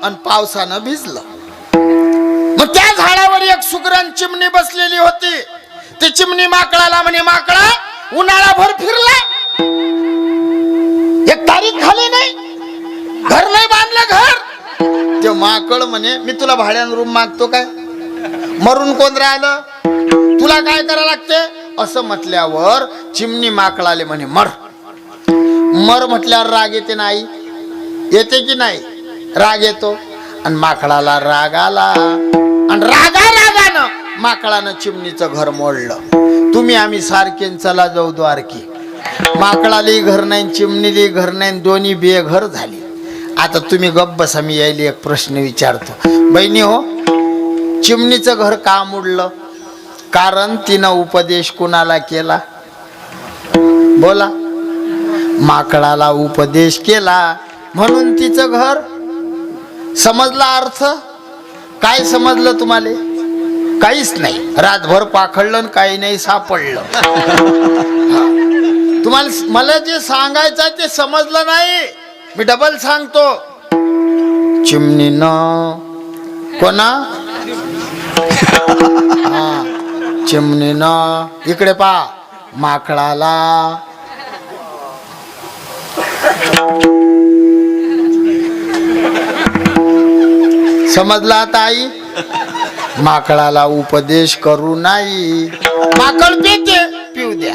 आणि पावसानं भिजलं. मग त्या झाडावर एक सुगरण चिमणी बसलेली होती. ती चिमणी माकडाला म्हणे, माकडा उन्हाळाभर फिरला, एक तारीख झाली नाही, घर नाही बांधलं घर. ते माकड म्हणे, मी तुला भाड्यानं रूम मागतो काय, मरून कोण राहिलं, तुला काय करावं लागते. असं म्हटल्यावर चिमणी माकडाले म्हणे, मर. मर म्हटल्यावर राग येते नाही, येते की नाही, राग येतो. आणि माकडाला राग आला आणि रागानं माकडानं चिमणीचं घर मोडलं. तुम्ही आम्ही सारखे चला जाऊ द्वारकी. माकडाली घर नाही, चिमणीली घर नाही, दोन्ही बेघर झाली. आता तुम्ही गप्प बसा, मी यायला एक प्रश्न विचारतो. बहिणी हो, चिमणीचं घर का मोडलं? कारण तिनं उपदेश कुणाला केला? बोला. माकडाला उपदेश केला म्हणून तिचं घर. समजला अर्थ? काय समजलं तुम्हाला? काहीच नाही. रातभर पाखडलं, काही नाही सापडलं. तुम्हाला मला जे सांगायचं ते समजलं नाही. मी डबल सांगतो. चिमणीनं कोणा चिमणीनं इकडे पा माकडाला समजला आता आई? माकडाला उपदेश करू नाही. माकड पिते, पिऊ द्या.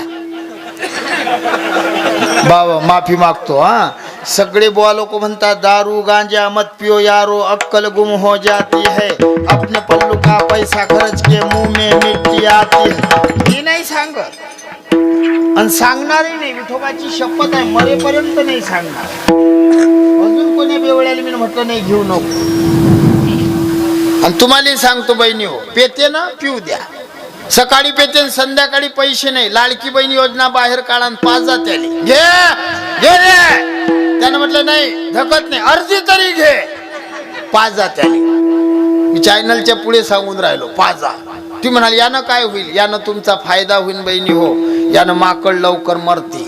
बाबा माफी मागतो. हा, सगळे बुआ लोक म्हणतात दारू गांजा मत पियो यारो, अक्कल गुम हो जाती है, अपने पल्लू का पैसा खर्च के मुंह में मिट्टी आती है. मी नाही सांगत आणि सांगणारही नाही. विठोबाची शपथ आहे, मरेपर्यंत नाही सांगणार. अजून कोणी बेवड्याला मी म्हटलं नाही घेऊ नको. आणि तुम्हाला सांगतो बहिणी हो, पेते ना पिऊ द्या. सकाळी पेते संध्याकाळी पैसे नाही. लाडकी बहीण योजना बाहेर काढा, 5 जात्याले घे घे रे. त्यानं म्हटलं नाही, धकत नाही, अर्धी तरी घे. 5 जात्याले. मी चॅनलच्या पुढे सांगून राहिलो 5 जा. ती म्हणाली यानं काय होईल? यानं तुमचा फायदा होईल बहिणी हो. यानं माकड लवकर मरते.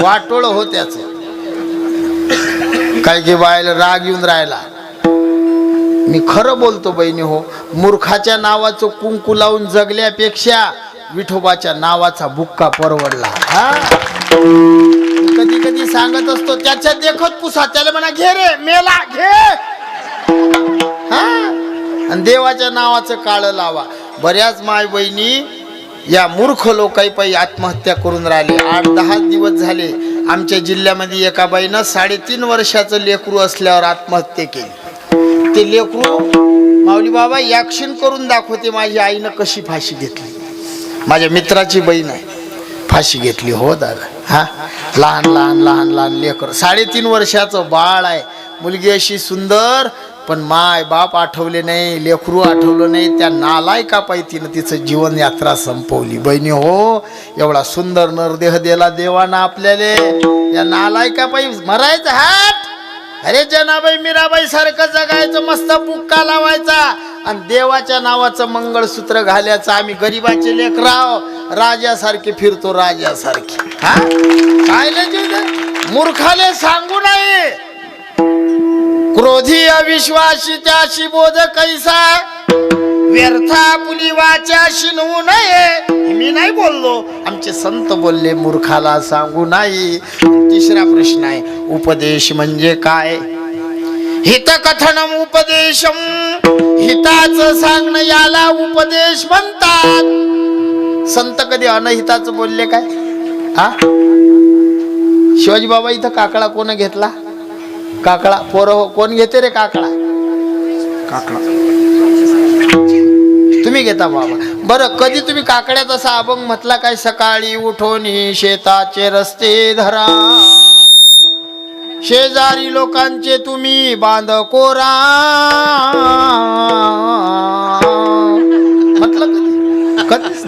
वाटोळ हो त्याच. काय की बायला राग येऊन राहिला. मी खरं बोलतो बहिणी हो, मूर्खाच्या नावाचं कुंकू लावून जगल्यापेक्षा विठोबाच्या नावाचा बुक्का परवडला. हा, कधी कधी सांगत असतो त्याच्या देखत पुसा. त्याला म्हणा घे रे मेला घे. हा, आणि देवाच्या नावाचं काळ लावा. बऱ्याच माय बहिणी या मूर्ख लोकांपायी आत्महत्या करून राहिले. 8-10 दिवस झाले आमच्या जिल्ह्यामध्ये एका बाईनं 3.5 वर्षाचं लेकरू असल्यावर आत्महत्या केली. ते लेकरू माऊली बाबा ॲक्शन करून दाखवते माझी आईनं कशी फाशी घेतली. माझ्या मित्राची बहीण आहे, फाशी घेतली. हो दादा. हा, लहान लहान लहान लहान लेकर, 3.5 वर्षाचं बाळ आहे. मुलगी अशी सुंदर, पण माय बाप आठवले नाही, लेकरू आठवलं नाही. त्या नालायका पायी तिनं तिचं जीवन यात्रा संपवली. बहिणी हो, एवढा सुंदर नरदेह दिला देवानं आपल्याला, या नालायका पायी मरायचं. हात अरे जनाबाई मीराबाई सारखं जगायचं, मस्त बुक्का लावायचा आणि देवाच्या नावाचं मंगळसूत्र घालायचं. आम्ही गरीबाचे लेकराव, राजासारखे फिरतो, राजासारखे. हा, काय मूर्खाले सांगू नये. क्रोधी अविश्वासी त्याशी बोध कैसा, व्यर्था पुली वाचा शिनवू नये. मी नाही बोललो, आमचे संत बोलले मूर्खाला सांगू नाही. 3रा प्रश्न आहे, उपदेश म्हणजे काय? हित कथनम उपदेशम, हिताचं सांगणं याला उपदेश म्हणतात. संत कधी अनहिताचं बोलले काय? हा, शिवाजी बाबा इथं काकडा कोण घेतला? काकडा पोरं कोण घेते रे? काकडा तुम्ही घेता बाबा. बरं, कधी तुम्ही काकड्यात असा अभंग म्हटला काय? सकाळी उठून शेताचे रस्ते धरा, शेजारी लोकांचे तुम्ही बांध कोरा. म्हटलं कधी? कधीच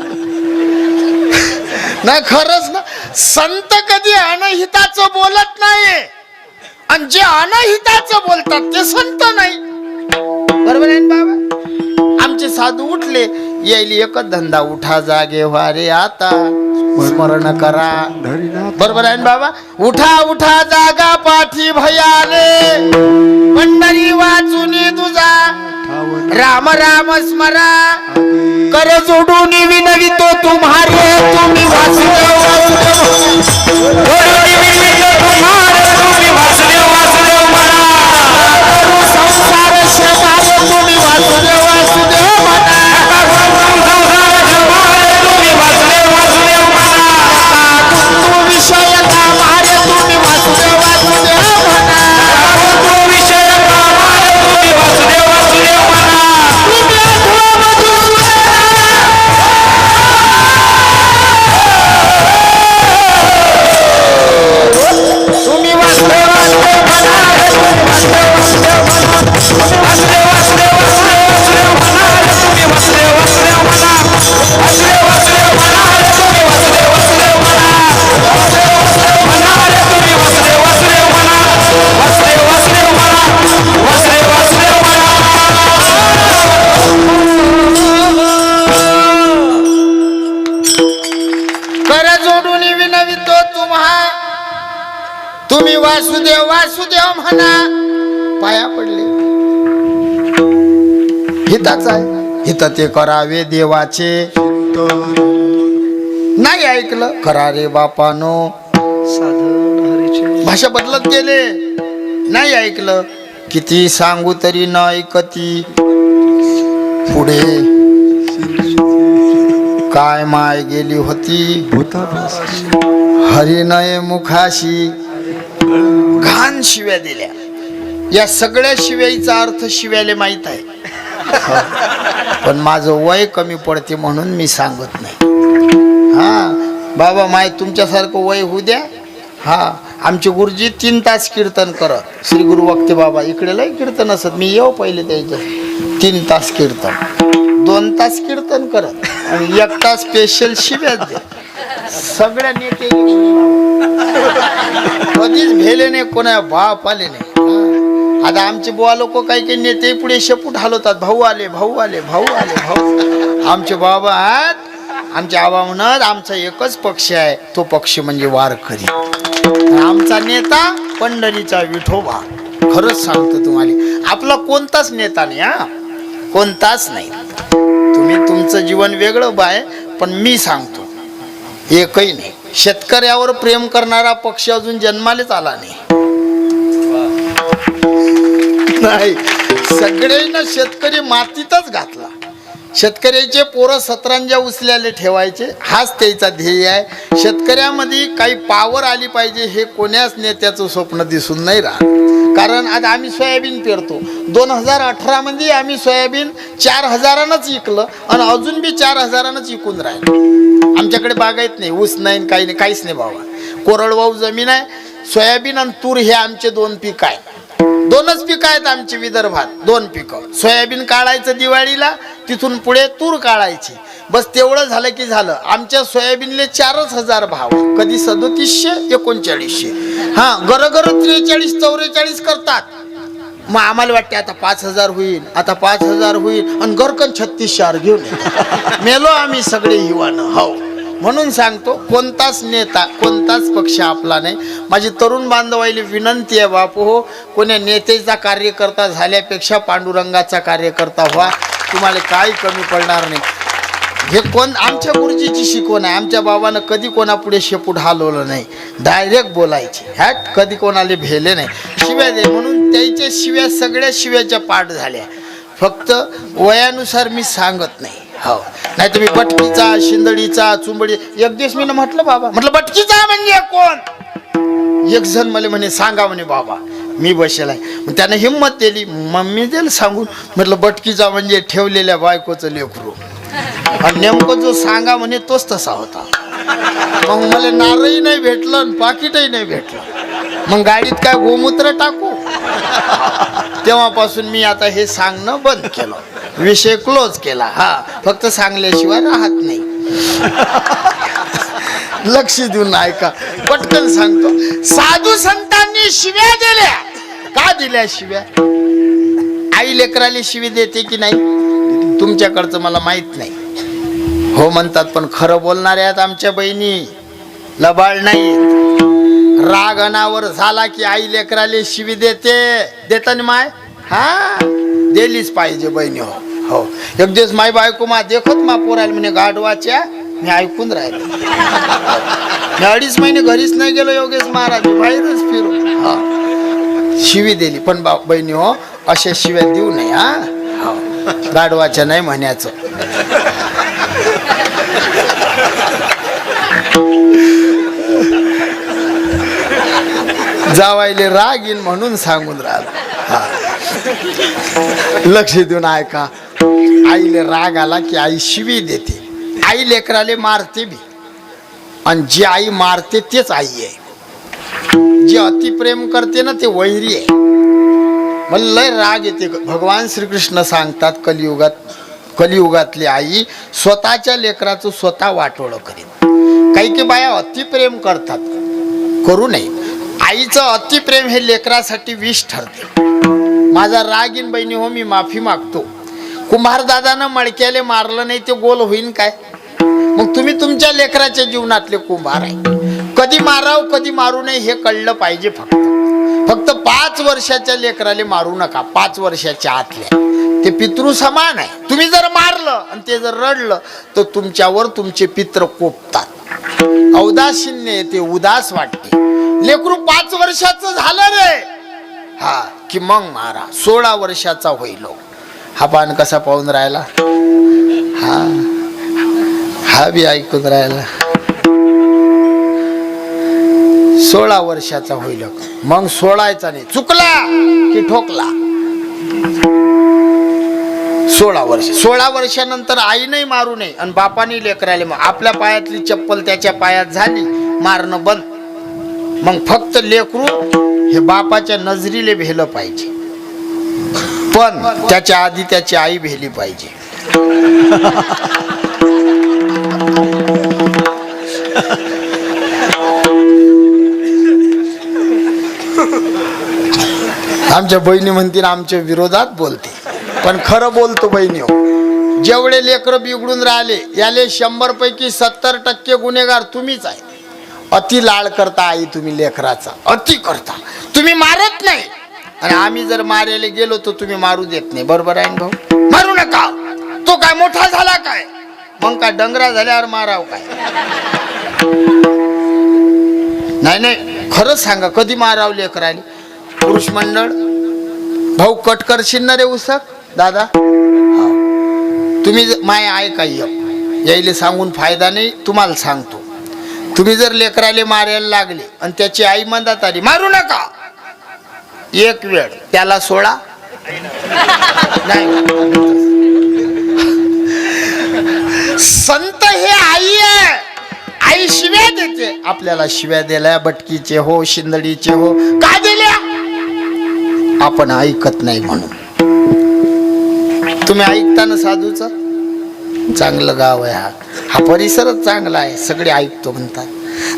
नाही. खरंच ना, संत कधी अनहिताचं बोलत नाही, आणि जे अनहिताचं बोलतात ते संत नाही. बरोबर आहे बाबा? आमचे साधू उठले, यायली एकच धंदा, उठा जागे व्हा रे आता, स्मरण करा. बरोबर आहे बाबा? उठा उठा जागा पाठ पाठी भयाले पंढरी वाचुनी तुझा राम राम स्मरा कर जोडून विनवितो तुम्हारे तुम्ही वासुदेव संसार शेतात तुम्ही वासुदेव म्हणा विषय कामारे तुम्ही वासुदेव म्हणा तुम्ही वासुदेव वासुदेव म्हणा पाया पडले हिताच आहे हित ते करावे देवाचे नाही ऐकलं करा रे बापानो भाषा बदलत गेले नाही ऐकलं किती सांगू तरी न ऐकती पुढे काय माय गेली होती हरिनय मुखाशी घाण शिव्या दिल्या या सगळ्या शिव्याचा अर्थ शिव्याले माहित आहे पण माझं वय कमी पडते म्हणून मी सांगत नाही हा बाबा माय तुमच्यासारखं वय होऊ द्या हा आमचे गुरुजी 3 तास कीर्तन करत श्री गुरु वक्ते बाबा इकडे लय कीर्तन असत मी येऊ पहिले त्याचं 3 तास कीर्तन 2 तास कीर्तन करत आणि 1 तास स्पेशल शिव्या द्या सगळ्या नेते कधीच भेले नाही कोणा बाप आले नाही आता आमचे बुवा लोक काही नेते पुढे शेपूट हलवतात भाऊ आले भाऊ आले भाऊ आले भाऊ आमचे बाबा आहेत आमचे आबा म्हणत आमचा एकच पक्ष आहे तो पक्ष म्हणजे वारकरी आमचा नेता पंढरीचा विठोबा खरंच सांगतो तुम्हाला आपला कोणताच नेता नाही हा कोणताच नाही तुम्ही तुमचं जीवन वेगळं बाय पण मी सांगतो एकही नाही शेतकऱ्यावर प्रेम करणारा पक्ष अजून जन्मालेच आला नाही सगळ्यांना शेतकरी मातीतच घातला शेतकऱ्याचे पोरं सतरंजा उचल्याले ठेवायचे हाच त्याचा ध्येय आहे शेतकऱ्यामध्ये काही पावर आली पाहिजे हे कोण्याच नेत्याचं स्वप्न दिसून नाही राहत कारण आज आम्ही सोयाबीन पेरतो 2018 मध्ये आम्ही सोयाबीन 4000नच विकलं आणि अजून बी 4000नच विकून राहिलं आमच्याकडे बागायत नाही ऊस नाही काही नाही काहीच नाही बाबा कोरडवाहू जमीन आहे सोयाबीन आणि तूर हे आमचे 2 पीक आहे 2च पिकं आहेत आमची विदर्भात 2 पिकं सोयाबीन काढायचं दिवाळीला तिथून पुढे तूर काढायची बस तेवढं झालं की झालं आमच्या सोयाबीनले 4000 भाव कधी 3700 3900 हा गरगर 43 44 करतात मग आम्हाला वाटते आता 5000 होईल आता 5000 होईल आणि गरकन 3600 घेऊन मेलो आम्ही सगळे युवानं हो म्हणून सांगतो कोणताच नेता कोणताच पक्ष आपला नाही माझी तरुण बांधवाईली विनंती आहे बापू हो कोण्या नेत्याचा कार्यकर्ता झाल्यापेक्षा पांडुरंगाचा कार्यकर्ता व्हा तुम्हाला काही कमी पडणार नाही हे कोण आमच्या गुरुजीची शिकवण आहे आमच्या बाबानं कधी कोणापुढे शेपूट हलवलं नाही डायरेक्ट बोलायचे हॅट कधी कोणाला भेले नाही शिव्या दे म्हणून त्याच्या शिव्या सगळ्या शिव्याच्या पाठ झाल्या फक्त वयानुसार मी सांगत नाही हो नाही तुम्ही बटकीचा शिंदडीचा चुंबडी एक दिवस मी म्हटलं बाबा म्हटलं बटकीचा म्हणजे कोण एक जण मला म्हणे सांगा म्हणे बाबा मी बसेल आहे मग त्यानं हिंमत दिली मम्मी दिलं सांगून म्हटलं बटकीचा म्हणजे ठेवलेल्या बायकोचं लेकरू आणि नेमकं जो सांगा म्हणे तोच तसा होता मग मला नारळही नाही भेटलं आणि पाकिटही नाही भेटलं मग गाडीत काय गोमूत्र टाकू तेव्हापासून मी आता हे सांगणं बंद केलं विषय क्लोज केला हा फक्त सांगल्याशिवाय राहत नाही लक्ष देऊन ऐका पटकन सांगतो साधू संतांनी शिव्या दिल्या का दिल्या शिव्या आई लेकराला शिवी देते की नाही तुमच्याकडचं मला माहित नाही हो म्हणतात पण खरं बोलणारे आहेत आमच्या बहिणी लबाड नाही राग रागणावर झाला की आई लेकराले शिवी देता ना माय. हा दिलीच पाहिजे बहिणी. हो एक दिवस माय बायको मा देखत मा पोरायला म्हणे गाढवाच्या. मी ऐकून राहिलो. मी 2.5 महिने घरीच नाही गेलो योगेश महाराज, बाहेरच फिरू. हा शिवी दिली. पण बहिणी हो अशा शिव्या देऊ नये. हा गाढवाच्या नाही म्हणायचं. जावायले राग येईन म्हणून सांगून राहिलो. लक्ष देऊन ऐका. आईले राग आला की आई शिवी देते. आई लेकराले मारते बी. आणि जी आई मारते तेच आई आहे. जी अतिप्रेम करते ना ते वैरी आहे. मला लय राग येते. भगवान श्रीकृष्ण सांगतात कलियुगातली आई स्वतःच्या लेकराचं स्वतः वाटोळं करीन. काही बाया अतिप्रेम करतात, करू नये. आईचं अतिप्रेम हे लेकरासाठी विष ठरते. माझा राग येईन बहिणी हो, मी माफी मागतो. कुंभार दादानं मडक्याले मारलं नाही ते गोल होईन काय? मग तुम्ही तुमच्या लेकराच्या जीवनातले कुंभार आहे. कधी माराव कधी मारू नये हे कळलं पाहिजे. फक्त 5 वर्षाच्या लेकराले मारू नका. 5 वर्षाच्या आतल्या ते पितृ समान आहे. तुम्ही जर मारलं आणि ते जर रडलं तर तुमच्यावर तुमचे पित्र कोपतात. औदासीन्य ते उदास वाटते. लेकरू 5 वर्षाचं झालं रे हा की मग मारा. 16 वर्षाचा होईल. हा पान कसा पाहून राहिला. हा बी ऐकून राहिला. 16 वर्षाचा होईल मग सोडायचा नाही. चुकला की ठोकला. 16 वर्षानंतर आई नाही मारू नये आणि बापाने लेकराले. मग आपल्या पायातली चप्पल त्याच्या पायात झाली मारणं बंद. मग फक्त लेकरू हे बापाच्या नजरीले भेलं पाहिजे. पण त्याच्या आधी त्याची आई भेली पाहिजे. आमच्या बहिणी म्हणतील आमच्या विरोधात बोलते, पण खरं बोलतो बहिणी हो. जेवढे लेकर बिघडून राहिले याले 100 पैकी 70% गुन्हेगार तुम्हीच आहे. अति लाड करता आई तुम्ही लेकराचा. अति करता. तुम्ही मारत नाही आणि आम्ही जर मारायला गेलो तर तुम्ही मारू देत नाही. बरोबर आहे भाऊ. मारू नका. तो काय मोठा झाला काय? मग काय डंगरा झाल्यावर माराव काय? नाही खरंच सांगा कधी माराव लेकराले. पुरुष मंडळ भाऊ कट करशील ना रे उसक दादा. तुम्ही माय ऐका यायले सांगून फायदा नाही. तुम्हाला सांगतो. तुम्ही जर लेकराले मारायला लागले आणि त्याची आई म्हणतात आली मारू नका, एक वेळ त्याला सोडा. नाही संत हे आई आहे. आई शिव्या देते. आपल्याला शिव्या दिल्या बटकीचे हो शिंदडीचे हो का दिल्या? आपण ऐकत नाही म्हणून. तुम्ही ऐकता ना साधूचं. चांगलं गाव आहे. हा परिसरच चांगला आहे. सगळे ऐकतो म्हणतात.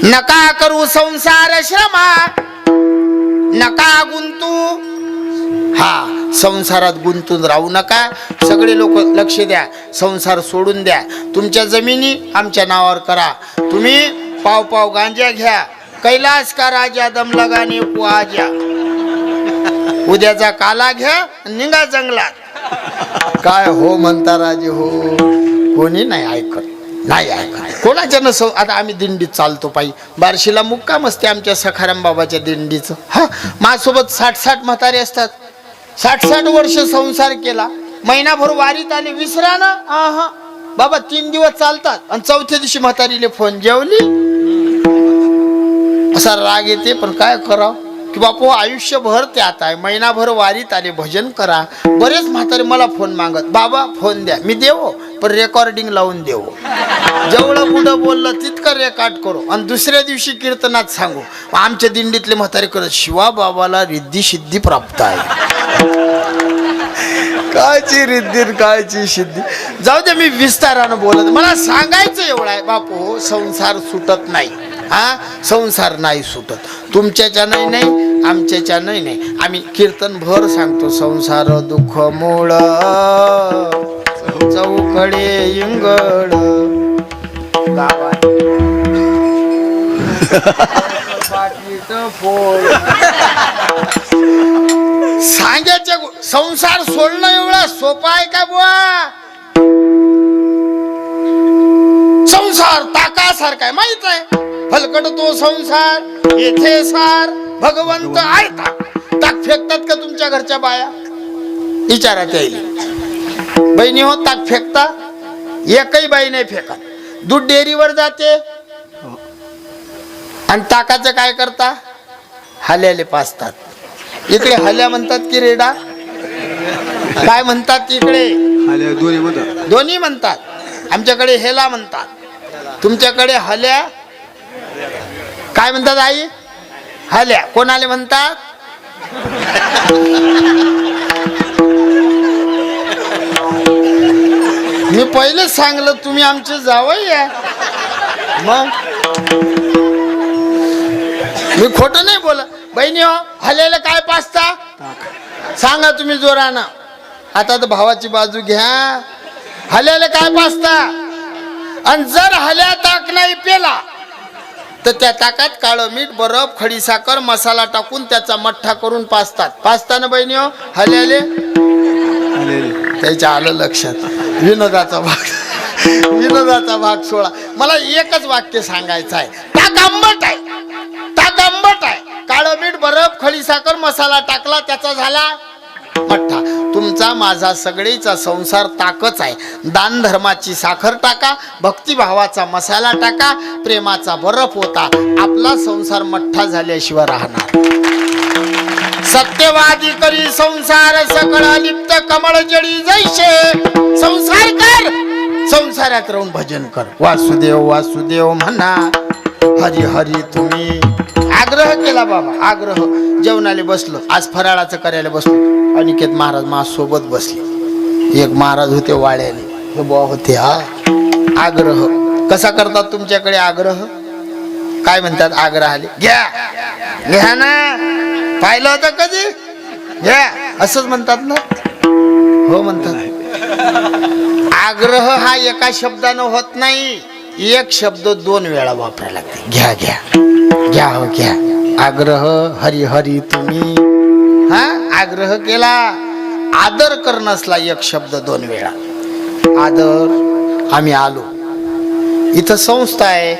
नका करू संसार श्रमा, नका गुंतू. हा संसारात गुंतून राहू नका. सगळे लोक लक्ष द्या. संसार सोडून द्या. तुमच्या जमिनी आमच्या नावावर करा. तुम्ही पाव गांजा घ्या. कैलास का राजा दम लगाने को आजा. उद्याचा काला घ्या निघा जंगलात. काय हो म्हणता राजे हो. कोणी नाही ऐकत. कोणाच्या नसो. आता आम्ही दिंडीत चालतो पायी. बार्शीला मुक्काम असते आमच्या सखाराम बाबाच्या दिंडीचं. हा माझ्यासोबत 60 म्हातारे असतात. 60 वर्ष संसार केला. महिनाभर वारीत आले विसरा ना. हा बाबा 3 दिवस चालतात आणि 4थ्या दिवशी म्हातारीले फोन जेवली. असा राग येते. पण काय करावं की बापू आयुष्यभर त्यात आहे. महिनाभर वारीत आले भजन करा. बरेच म्हातारे मला फोन मागत. बाबा फोन द्या. मी देवो पण रेकॉर्डिंग लावून देवो. जेवढं पुढं बोललं तितकं रेकॉर्ड करू आणि दुसऱ्या दिवशी कीर्तनात सांगू. आमच्या दिंडीतले म्हातारे करत शिवा बाबाला रिद्धी सिद्धी प्राप्त आहे. कायची रिद्धी कायची सिद्धी. जाऊ दे मी विस्तारानं बोलत. मला सांगायचं एवढं आहे बापू संसार सुटत नाही. हा संसार नाही सुटत. तुमच्याच्या नाही आमच्याच्या नाही. आम्ही कीर्तन भर सांगतो. संसार दुःख मूळ चौकडे इंगड गावात पाकिट फोड. सांगायचे संसार सोडणं एवढा सोपा आहे का बुवा? संसार ताकासारखा आहे माहित आहे. फलकट तो संसार येथे सार भगवंत आहे. ताक फेकतात का तुमच्या घरच्या बाया? विचारात येईल. बहिणी हो, ताक फेकता? एकही बाई नाही फेकत. दूध डेअरीवर जाते आणि ताकाचं काय करता? हल्याले पाजतात. इकडे हल्या म्हणतात की रेडा? काय म्हणतात इकडे? दोन्ही म्हणतात. आमच्याकडे हेला म्हणतात. तुमच्याकडे हल्या काय म्हणतात आई? हल्या. कोणाले म्हणतात? मी पहिलेच सांगलं तुम्ही आमचे जावई आहे. मग मी खोटं नाही बोलत. बहिणी हो, हल्याला काय पाजता? सांगा तुम्ही जोरानं. आता तर भावाची बाजू घ्या. हल्याला काय पाजता? आणि जर हल्या ताक नाही पेला तर त्या ताकात काळं मीठ, बर्फ, खडी साखर, मसाला टाकून त्याचा मठ्ठा करून पाजतात. पाजताना बहिणी हो हल्याले त्याच्या आलं लक्षात. विनोदाचा भाग सोळा. मला एकच वाक्य सांगायचं आहे. ताक आंबट आहे. ताक आंबट आहे. काळं मीठ, बर्फ, खडी साखर, मसाला टाकला त्याचा झाला मठ्ठा. तुमचा माझा सगळीचा संसार ताकच आहे. दान धर्माची साखर टाका, भक्तिभावाचा मसाला टाका, प्रेमाचा बर्फ होता. आपला संसार मठ्ठा झाल्याशिवाय राहणार. सत्यवादी करी संसार सकळ लिप्त कमळ जडी जैसे. संसार कर, संसारात राहून भजन कर. वासुदेव वासुदेव म्हणा, हरी हरी तुम्ही. आग्रह केला बाबा, आग्रह. जेवणाले बसलो, आज फराळाचं करायला बसलो. अनिकेत महाराज माझ्यासोबत बसले. एक महाराज होते वाड्याले, हे बुवा होते. हा आग्रह कसा करतात तुमच्याकडे? आग्रह काय म्हणतात? आग्रहाले घ्या घ्या ना. पाहिलं होतं कधी? घ्या असंच म्हणतात ना? हो म्हणतात. आग्रह हा एका शब्दानं होत नाही. एक शब्द दोन वेळा वापरायला लागते. घ्या घ्या घ्या हो घ्या. आग्रह हरी हरी तुम्ही. हा आग्रह केला. आदर कर नसला एक शब्द दोन वेळा. आदर. आम्ही आलो. इथं संस्था आहे,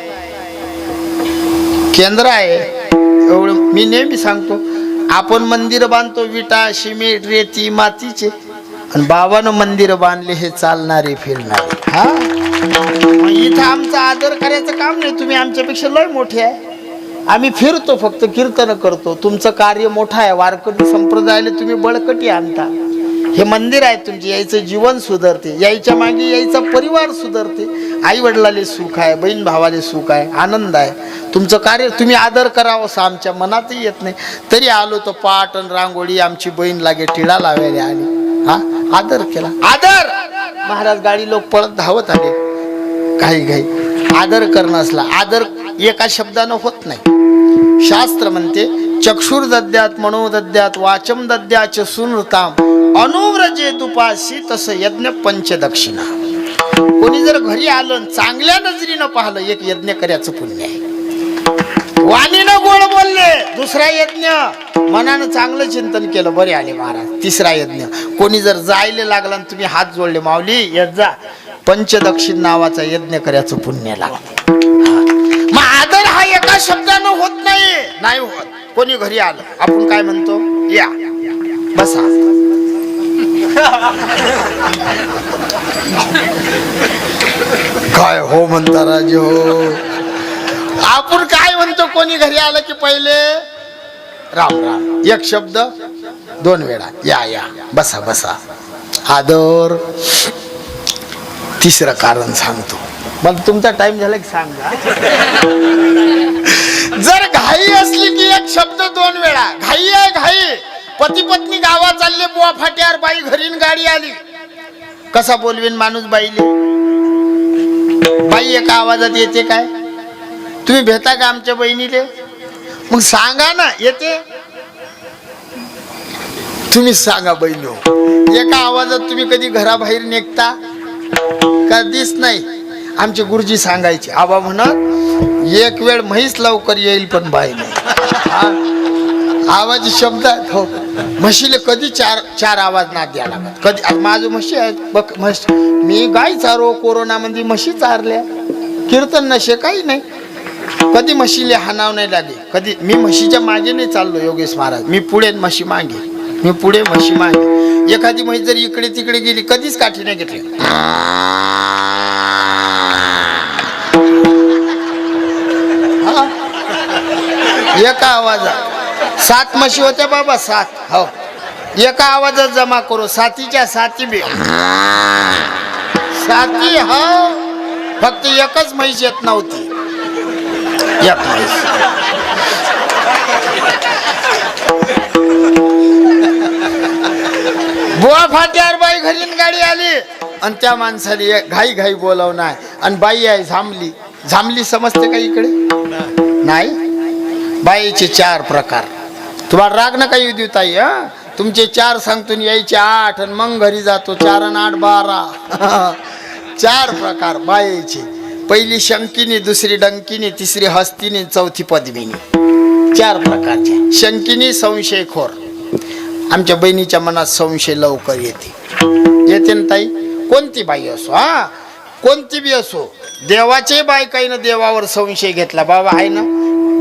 केंद्र आहे. एवढं मी नेहमी सांगतो. आपण मंदिर बांधतो विटा, सिमेंट, रेती, मातीचे. आणि बाबानं मंदिर बांधले हे चालणारे फिरणारे. हा इथं आमचा आदर करायचं काम नाही. तुम्ही आमच्यापेक्षा लय मोठे आहे. आम्ही फिरतो, फक्त कीर्तन करतो. तुमचं कार्य मोठं आहे. वारकरी संप्रदायाला तुम्ही बळकटी आणता. हे मंदिर आहे तुमचे. यायचं जीवन सुधारते, यायच्या मागे यायचा परिवार सुधारते. आई वडिलाले सुख आहे, बहीण भावाले सुख आहे, आनंद आहे. तुमचं कार्य तुम्ही आदर करावं असं आमच्या मनातही येत नाही. तरी आलो तर पाट आणि रांगोळी. आमची बहीण लागे टिळा लावायला आली. हा आदर केला. आदर. महाराज गाडी लोक पळत धावत आले काही घाई. आदर करणं असला. आदर एका शब्दानं होत नाही. शास्त्र म्हणते चक्षुर दद्यात मनो दद्यात वाचम दद्याच सुनृताम अनुव्रजेत उपासी तस यज्ञ पंचदक्षिणा. कोणी जर घरी आलं चांगल्या नजरीनं पाहिलं, एक यज्ञ करायचं पुण्य आहे. वाणीनं गोड बोलले, दुसरा यज्ञ. मनानं चांगलं चिंतन केलं, बरे आले महाराज, तिसरा यज्ञ. कोणी जर जायला लागला तुम्ही हात जोडले, माऊली येत जा, पंचदक्षिण नावाचा यज्ञ करायचं पुण्य लागतं. मग आदर हा एका शब्दानं होत नाही होत. कोणी घरी आलं आपण काय म्हणतो? या बसा. काय हो म्हणता राजे हो. आपण काय म्हणतो? कोणी घरी आलं की पहिले राम राम, एक शब्द दोन वेळा, या या बसा बसा. आदर. तिसरं कारण सांगतो. मग तुमचा टाइम झाला की सांगा. जर घाई असली की एक शब्द दोन वेळा. घाई आहे घाई. पती पत्नी गावात चालले, बुवा फाट्यावर, बाई घरी गाडी आली. कसा बोलवेन माणूस बाईले? बाई एका आवाजात येते काय? तुम्ही भेटा का आमच्या बहिणीले? मग सांगा ना. येते? तुम्ही सांगा बहिणी. एका आवाजात तुम्ही कधी घराबाहेर निघता? कधीच नाही. आमचे गुरुजी सांगायचे, आबा म्हणत एक वेळ म्हैस लवकर येईल पण बाई नाही. आवाज शब्दात हो. म्हशीले कधी चार चार आवाज ना द्या लागत. कधी आज माझं म्हशी आहे बघ. म्हश मी गाय चारो कोरोनामध्ये म्हशी चारल्या. कीर्तन नशे काही नाही. कधी म्हशीले हानाव नाही लागे. कधी मी म्हशीच्या मागे नाही चाललो योगेश महाराज. मी पुढे म्हशी मागे. मी पुढे म्हशी मागे. एखादी म्हैस जर इकडे तिकडे गेली कधीच काठी नाही घेतली. एका आवाजात 7 म्हशी होत्या बाबा 7. हो एका आवाजात जमा करू. 7च्या 7 बी 7. हो फक्त एकच म्हैस येत नव्हती. एक म्हैस. बुवा फाट्यावर बाई घरीन गाडी आली आणि त्या माणसाने घाई घाई बोलावणार. आणि बाई आहे झांबली. झांबली समजते का इकडे नाही. बाईचे 4 प्रकार. तुम्हाला राग नका येऊ देऊ ताई. तुमचे 4 सांगतून यायचे 8 आणि मग घरी जातो. 4 आणि 8 12. 4 प्रकार बाईचे. पहिली शंकिनी, दुसरी डंकिनी, तिसरी हस्तिनी, चौथी पद्मिनी. 4 प्रकारचे. शंकिनी संशयखोर. आमच्या बहिणीच्या मनात संशय लवकर येते ना ताई. कोणती बाई असो. कोणती बी असो. देवाचे बायकाईनं देवावर संशय घेतला बाबा आहे ना.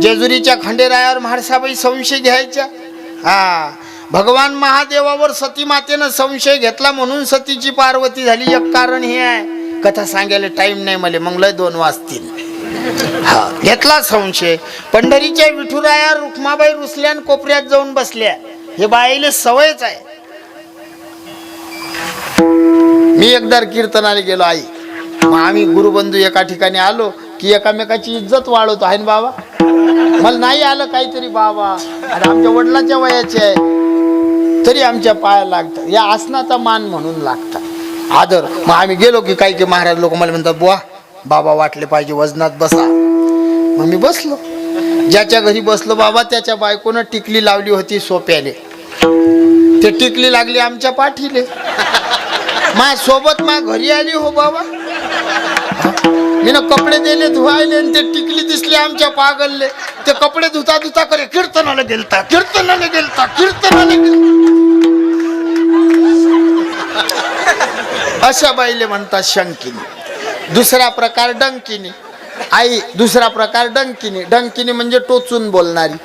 जेजुरीच्या खंडेरायावर म्हाळसाबाई संशय घ्यायच्या. भगवान महादेवावर सती मातेनं संशय घेतला म्हणून सतीची पार्वती झाली. एक कारण हे आहे. कथा सांगायला टाइम नाही मला. मग लय 2 वाजतील. घेतला संशय. पंढरीच्या विठुराया रुक्माबाई रुसल्यान कोपऱ्यात जाऊन बसल्या. हे बाईले सवयच आहे. मी एकदा कीर्तनाला गेलो आई. मग आम्ही गुरुबंधू एका ठिकाणी आलो की एकामेकाची इज्जत वाढवतो आहे ना बाबा. मला नाही आलं काहीतरी बाबा. आणि आमच्या वडिलांच्या वयाचे आहे तरी आमच्या पाया लागतात. या आसनाचा मान म्हणून लागतात आदर. मग आम्ही गेलो की काही महाराज लोक मला म्हणतात बुवा बाबा वाटले पाहिजे वजनात बसा. मग मी बसलो. ज्याच्या घरी बसलो बाबा त्याच्या बायकोनं टिकली लावली होती सोप्याले. ते टिकली लागली आमच्या पाठीले. सोबत घरी आली हो बाबा. मी ना कपडे दिले धुवायले आणि ते टिकली दिसली आमच्या पागलले. ते कपडे धुता धुता करे कीर्तनाला गेलता कीर्तनाला गेलता कीर्तनाला गेलता. अशा बाईले म्हणतात शंकिनी. दुसरा प्रकार डंकिनी. आई दुसरा प्रकार डंकिनी. डंकिनी म्हणजे टोचून बोलणारी.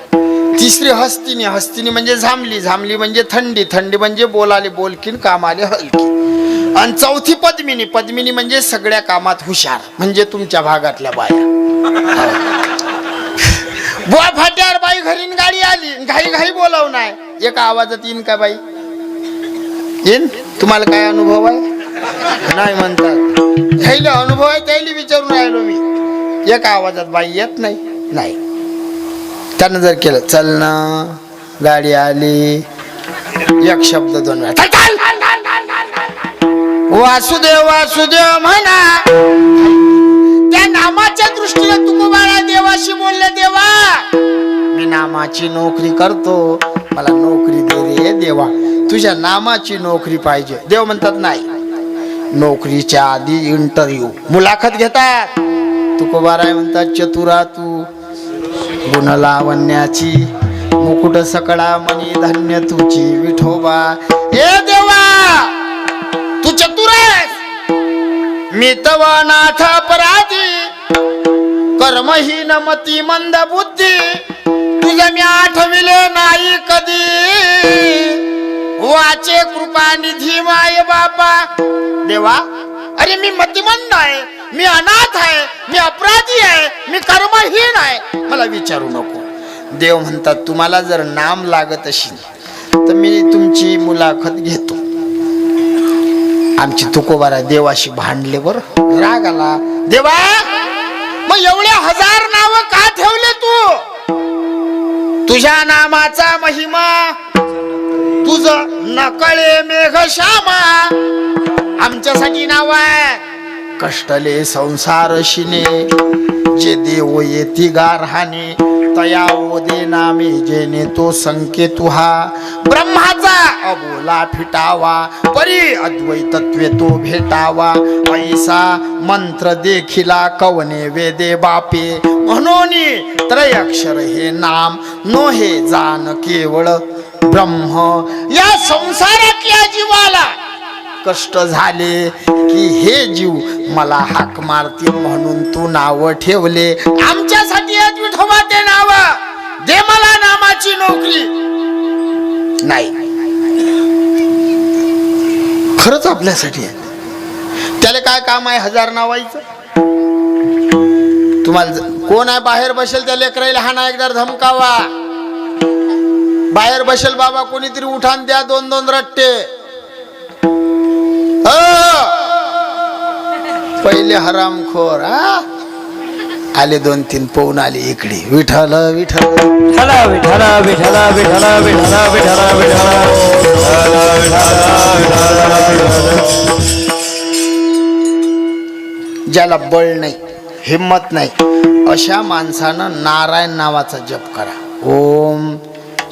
तिसरी हस्तिनी. हस्तिनी म्हणजे झांबली. झांबली म्हणजे थंडी. थंडी म्हणजे बोलाले बोलकीन कामाले हलकी. आणि चौथी पद्मिनी. पद्मिनी म्हणजे सगळ्या कामात हुशार. म्हणजे तुमच्या भागातल्या बाया. बुवा फाट्यावर बाई घरीन गाडी आली. घाई घाई बोलावणार. एका आवाजात येईन का बाई. येईन. तुम्हाला काय अनुभव आहे नाही म्हणतात. घ्यायला अनुभव आहे त्याला विचारून राहिलो मी. एका आवाजात बाई येत नाही. नाही त्यानं जर केलं चल ना गाडी आली. एक शब्द 2 वेळा वासुदेव वासुदेव म्हणा. त्या नामाच्या दृष्टीने तुकोबाळा देवाशी बोलले. देवा मी नामाची नोकरी करतो. मला नोकरी दे रे देवा. तुझ्या नामाची नोकरी पाहिजे. देव म्हणतात नाही. नोकरीच्या आधी इंटरव्ह्यू मुलाखत घेतात. तुकोबाराय म्हणतात चतुरा तू गुण लावण्याची मुकुट सकळा मनी धन्य तुझी विठोबा. हे देवा तू चतुर आहेस. मी तव नाथ अपराधी कर्महीन मती मंद बुद्धी. तुझं मी आठविले नाही कधी. वाचे कृपा निधी माय बापा. देवा अरे मी मतिमंद आहे. मी अनाथ आहे. मी अपराधी आहे. मी कर्महीन आहे. मला विचारू नको. देव म्हणतात तुम्हाला जर नाम लागत असेल तर मी तुमची मुलाखत घेतो. आमची तुकोबारा देवाशी भांडले. बरं राग आला. देवा मग एवढे 1000 नाव का ठेवले तू. तुझ्या नामाचा महिमा तुझ नकळे मेघ श्यामा. आमच्यासाठी नाव आहे कष्टले संसार शिने. जे देव येती गारहाने तया ओदे नामे जेने तो संकेतु हा ब्रह्माचा अबोला फिटावा परी अद्वैतत्वे तो भेटावा ऐसा मंत्र देखिला कवने वेदे बापे म्हणून त्रयक्षर हे नाम नो हे जान केवळ ब्रह्म या संसारातल्या जीवाला कष्ट झाले की हे जीव मला हाक मारतील म्हणून तू नाव ठेवले आमच्यासाठी आहेत विठोबा ते नाव दे मला नामाची नोकरी नाही खरंच आपल्यासाठी आहे त्याला काय काम आहे हजार नावायचं तुम्हाला कोण आहे बाहेर बसेल त्या लेकराला हाना एकदा धमकावा बाहेर बसेल बाबा कोणीतरी उठान द्या 2-2 रट्टे पहिले हरामखोर आले 2-3 पवून आले इकडे विठ्ठल विठ्ठल विठ्ठल विठ्ठल विठ्ठल विठ्ठल विठ्ठल ज्याला बळ नाही हिम्मत नाही अशा माणसानं नारायण नावाचा जप करा ओम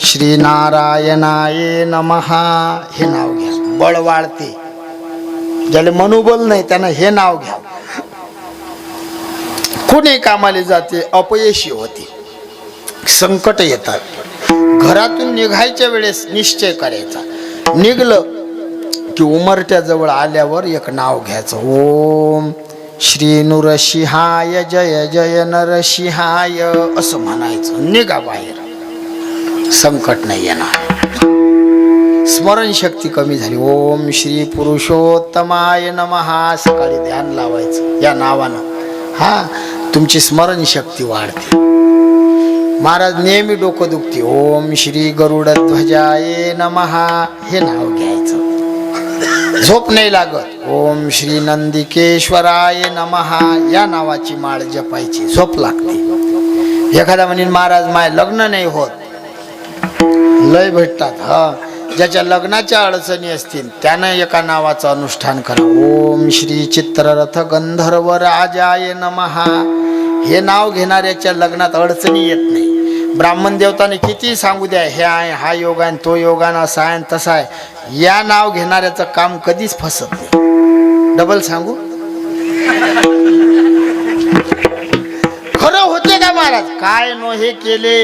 श्री नारायणाय नमहा हे नाव घ्या बळ वाढते ज्याला मनोबल नाही त्यानं हे नाव घ्या कोणी कामाला जाते अपयशी होते संकट येतात घरातून निघायच्या वेळेस निश्चय करायचा निघलं की उमरट्या जवळ आल्यावर एक नाव घ्यायचं ओम श्री नृसिंहाय जय जय नरसिंहाय असं म्हणायचं निघा बाहेर संकट नाही येणार स्मरणशक्ती कमी झाली ओम श्री पुरुषोत्तमाय नमहा सकाळी ध्यान लावायचं या नावानं हा तुमची स्मरणशक्ती वाढते महाराज नेहमी डोकं दुखते ओम श्री गरुडध्वजाय नमहा हे नाव घ्यायचं झोप नाही लागत ओम श्री नंदिकेश्वराय नमहा या नावाची माळ जपायची झोप लागते एखादा म्हणेन महाराज माय लग्न नाही होत लय भेटतात हा ज्याच्या लग्नाच्या अडचणी असतील त्यानं एका नावाचं अनुष्ठान करा ओम श्री चित्ररथ गंधर्व राजाय नमहा हे नाव घेणाऱ्याच्या लग्नात अडचणी येत नाही ब्राह्मण देवताने किती सांगू द्या हे आहे हा योग आहे तो योगान असा आहे तसा आहे या नाव घेणाऱ्याचं काम कधीच फसत नाही डबल सांगू खरं होते का महाराज काय नो हे केले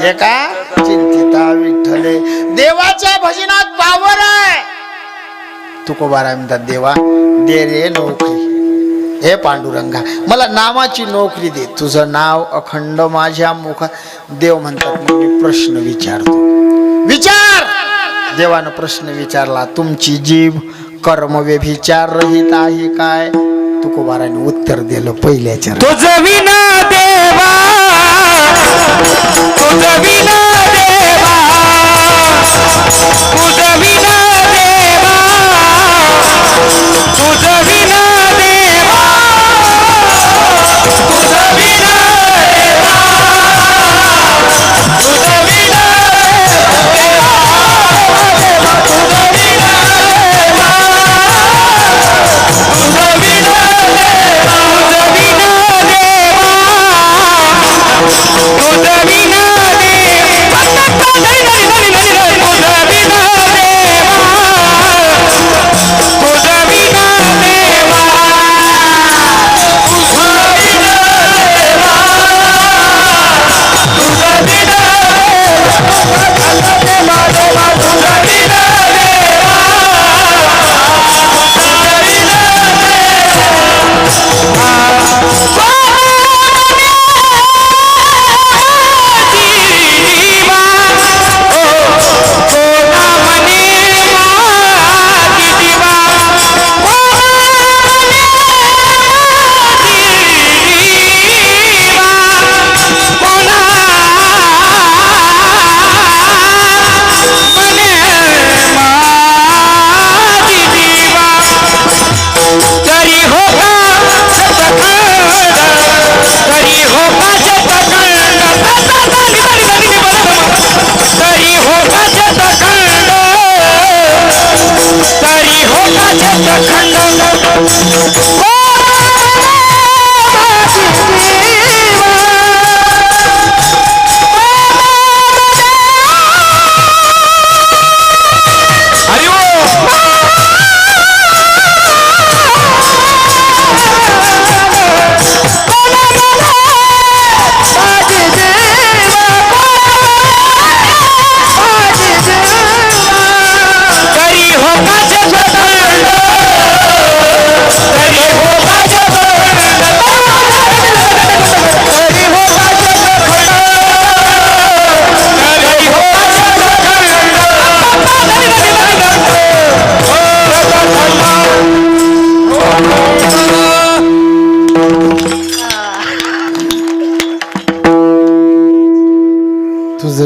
हे का चिंतिता विठ्ठले देवाच्या भजनात पावर आहे तुकोबाराय म्हणतात देवा दे रे नोकरी हे पांडुरंगा मला नामाची नोकरी दे तुझं नाव अखंड माझ्या मुखात देव म्हणतात मग मी प्रश्न विचारतो विचार देवानं प्रश्न विचारला तुमची जीभ कर्म व्यभिचार रहित आहे काय तुकोबाराने उत्तर दिलं पहिल्याच्या तुझं विना देवा तुझं विना देवा तुझं विना देवा तुझं विना देवा तुझं विना देवा तुझं विना देवा तुझं विना देवा तुझं विना देवा तुझं विना देवा तुझं विना देवा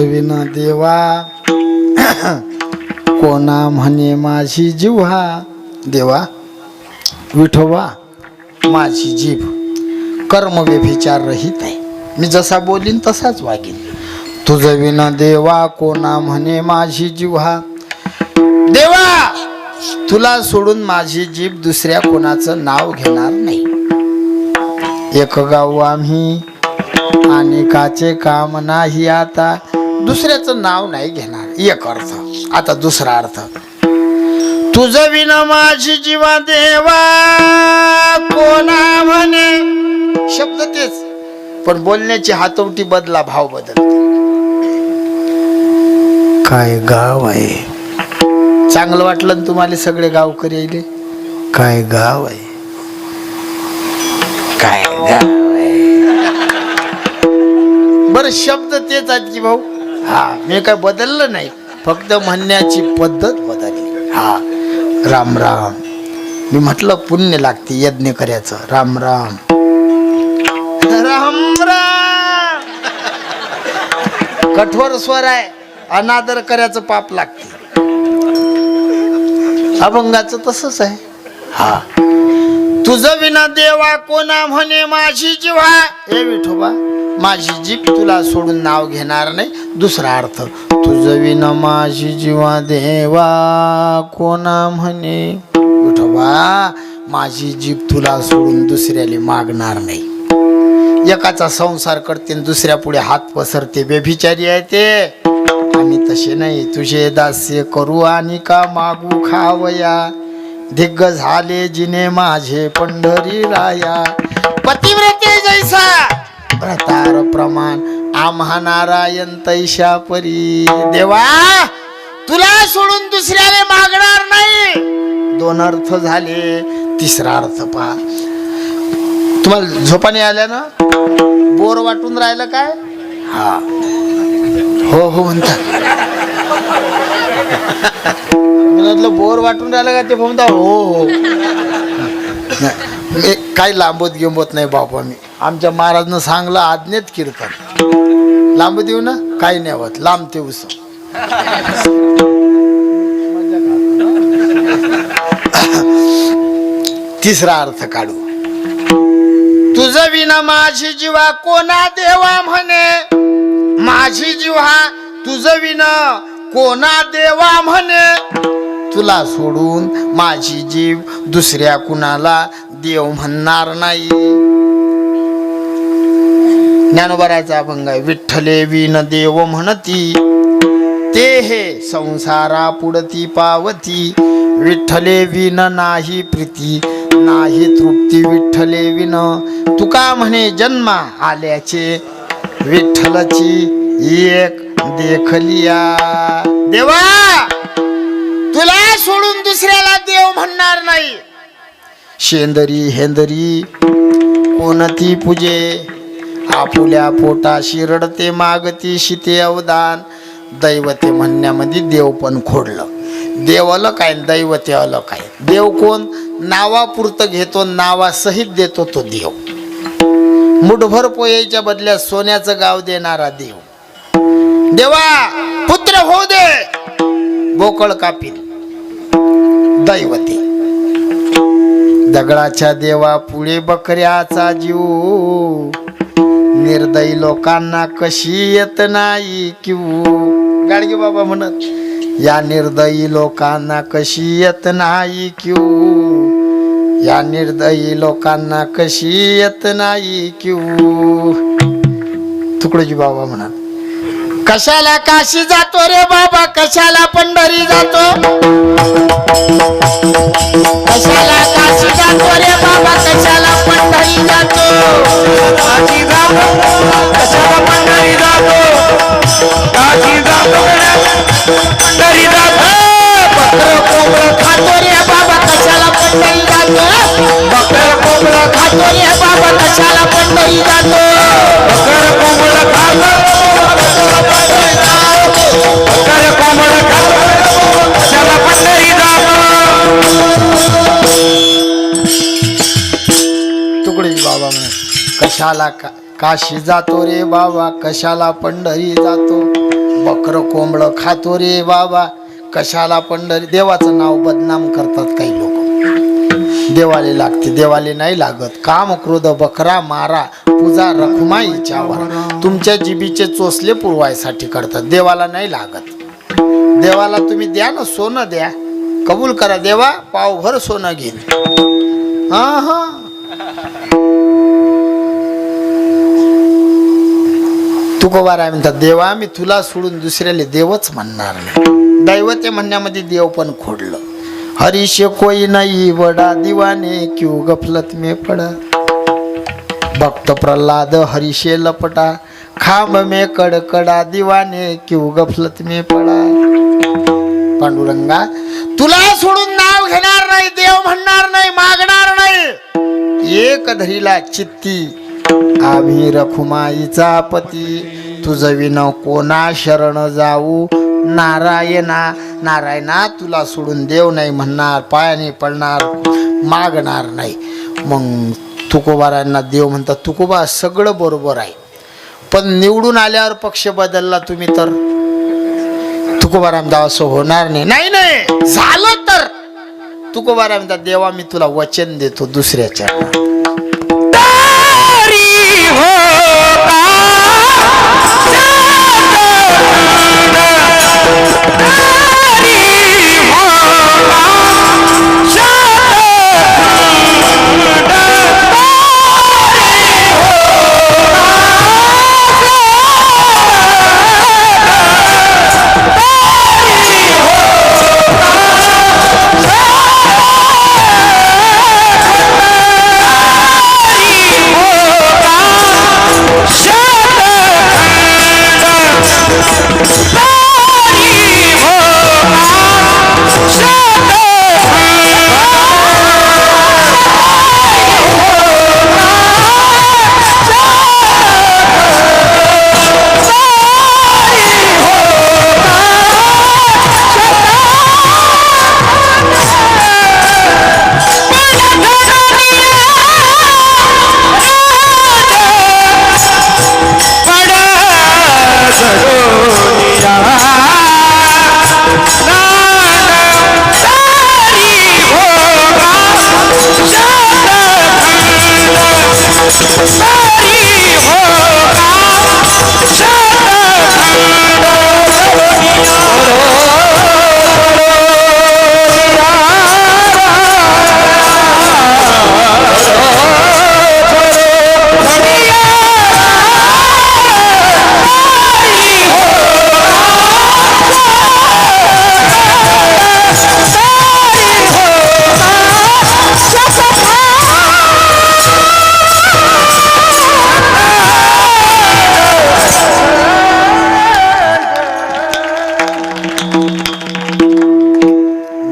विना देवा कोणा म्हणे माझी जिव्हा. देवा विठोबा माझी जीभ कर्म व्यभिचार रहित आहे. मी जसा बोलीन तसाच वागीन. तुझं विना देवा कोणा म्हणे माझी जिव्हा. देवा तुला सोडून माझी जीभ दुसऱ्या कोणाचं नाव घेणार नाही. एक गाव आम्ही अनेकाचे काम नाही. आता दुसऱ्याचं नाव नाही घेणार. एक अर्थ. आता दुसरा अर्थ. तुझं विना माझी जीवा देवा कोणा म्हणे. शब्द तेच पण बोलण्याची हातवटी बदला, भाव बदलते. काय गाव आहे. चांगलं वाटलं ना तुम्हाला सगळे गावकरी येले. काय गाव आहे. काय गाव आहे. बरं शब्द तेच आहेत की भाऊ. हा मी काय बदललं नाही, फक्त म्हणण्याची पद्धत बदलली. हा राम राम. मी म्हटलं पुण्य लागते यज्ञ करायचं. राम राम राम राम. कठोर स्वर आहे. अनादर करायचं पाप लागते. अभंगाचं तसंच आहे. हा तुझं विना देवा कोणा म्हणे माझी जिव्हा. हे विठोबा माझी जीभ तुला सोडून नाव घेणार नाही. दुसरा अर्थ. तुझं विना माझी जीवा देवा कोणा म्हणे. विठोबा माझी जीभ तुला सोडून दुसऱ्याला मागणार नाही. एकाचा संसार करते दुसऱ्या पुढे हात पसरते. बेभिचारी आहे ते. आम्ही तसे नाही. तुझे दास्य करू आणि का मागू खावया. दिग्ग झाले जिने माझे पंढरी राया. पतिव्रते जैसा व्रतार प्रमाण आम्हा नारायण तैशा परी. देवा तुला सोडून दुसऱ्याला मागणार नाही. दोन अर्थ झाले. तिसरा अर्थ पहा. तुम्हाला झोपाने आल्या ना. बोर वाटून राहिलं काय. हा हो हो म्हणतात. म्हटलं बोर वाटून राहिलं का ते म्हणता हो हो. काही लांबत गिंबत नाही बापा. मी आमच्या महाराजनं सांगलं आज्ञेत कीर्तन. लांब देऊ ना काही नाही होत. लांब ते उस. तिसरा अर्थ काढू. तुझं विना माझी जीवा कोणा देवा म्हणे. माझी जीवा तुझं विना कोणा देवा म्हणे. तुला सोडून माझी जीव दुसऱ्या कुणाला देव म्हणणार नाही. ज्ञानोबाराचा अभंग आहे. विठ्ठले विन देव म्हणती ते हे संसारा पुढती पावती. विठ्ठले विन नाही प्रीती नाही तृप्ती. विठ्ठले विन तुका म्हणे जन्मा आल्याचे. विठ्ठलची एक देखलिया. देवा तुला सोडून दुसऱ्याला देव म्हणणार नाही. शेंदरी हेंदरी कोणती पूजे. आपुल्या पोटाशी रडते मागती शिते अवदान. दैवते म्हणण्यामध्ये देव पण खोडलं. देव आलं काय दैवते आलं काय. देव कोण. नावापुरतं घेतो नावासहित देतो तो देव. मुठभर पोयाच्या बदल्यात सोन्याचं गाव देणारा देव. देवा पुत्र हो दे बोकळ कापील. दैवते दगडाच्या देवा पुढे बकऱ्याचा जीव. निर्दयी लोकांना कशी येत नाही किव. गाडगे बाबा म्हणत या निर्दयी लोकांना कशी येत नाही किव. या निर्दयी लोकांना कशी येत नाही किव. तुकडोजी बाबा म्हणत कशाला काशी जातो रे बाबा कशाला पंढरी जातो. कशाला काशी जातो रे बाबा कशाला पंढरी जातो. काशी जातो कशाला पंढरी जातो. काशी जातो पंढरी जातो. बकर कोंबडं खातो रे बाबा कशाला पंढरी जातो. बकर कोंबडं खातो रे बाबा कशाला पंढरी जातो. बकर कोंबडं खातो. बकर कोंबडं खातो कशाला पंढरी जातो. तुकडोजी बाबा म्हणे कशाला काशी जातो रे बाबा कशाला पंढरी जातो. कोंबडं खातो रे बाबा, कशाला पंढरी. देवाचं नाव बदनाम करतात काही लोक. देवाले लागते, देवाले नाही लागत. काम क्रोध बकरा मारा, पूजा रखुमाईच्यावर. तुमच्या जिबीचे चोचले पुरवायसाठी करतात, देवाला नाही लागत. देवाला तुम्ही द्या ना, सोनं द्या, कबूल करा. देवा पावभर सोनं घेईन. हा हा, तुकोबाराय म्हणतात, देवा मी तुला सोडून दुसऱ्याला देवच म्हणणार नाही. दैवते म्हणण्यामध्ये देव पण खोडलं. हरीशे कोई नाही बडा दिवाने, क्यों गफलत में पडा. भक्त प्रल्हाद हरीशे लपटा, खांब में कडकडा दिवाने, क्यों गफलत में पडा. पांडुरंगा तुला सोडून नाव घेणार नाही, देव म्हणणार नाही, मागणार नाही. एक धरीला चित्ती आम्ही रखुमाईचा पती, तुझ विन कोणा शरण जाऊ. नारायणा नारायणा तुला सोडून देव नाही म्हणणार, पायाने पडणार, मागणार नाही. मग तुकोबारांना देव म्हणतात, तुकोबा सगळं बरोबर आहे, पण निवडून आल्यावर पक्ष बदलला तुम्ही तर. तुकोबारा म्हणतात असं होणार नाही. नाही नाही झालं तर. तुकोबारा म्हणतात, देवा मी तुला वचन देतो दुसऱ्याच्या.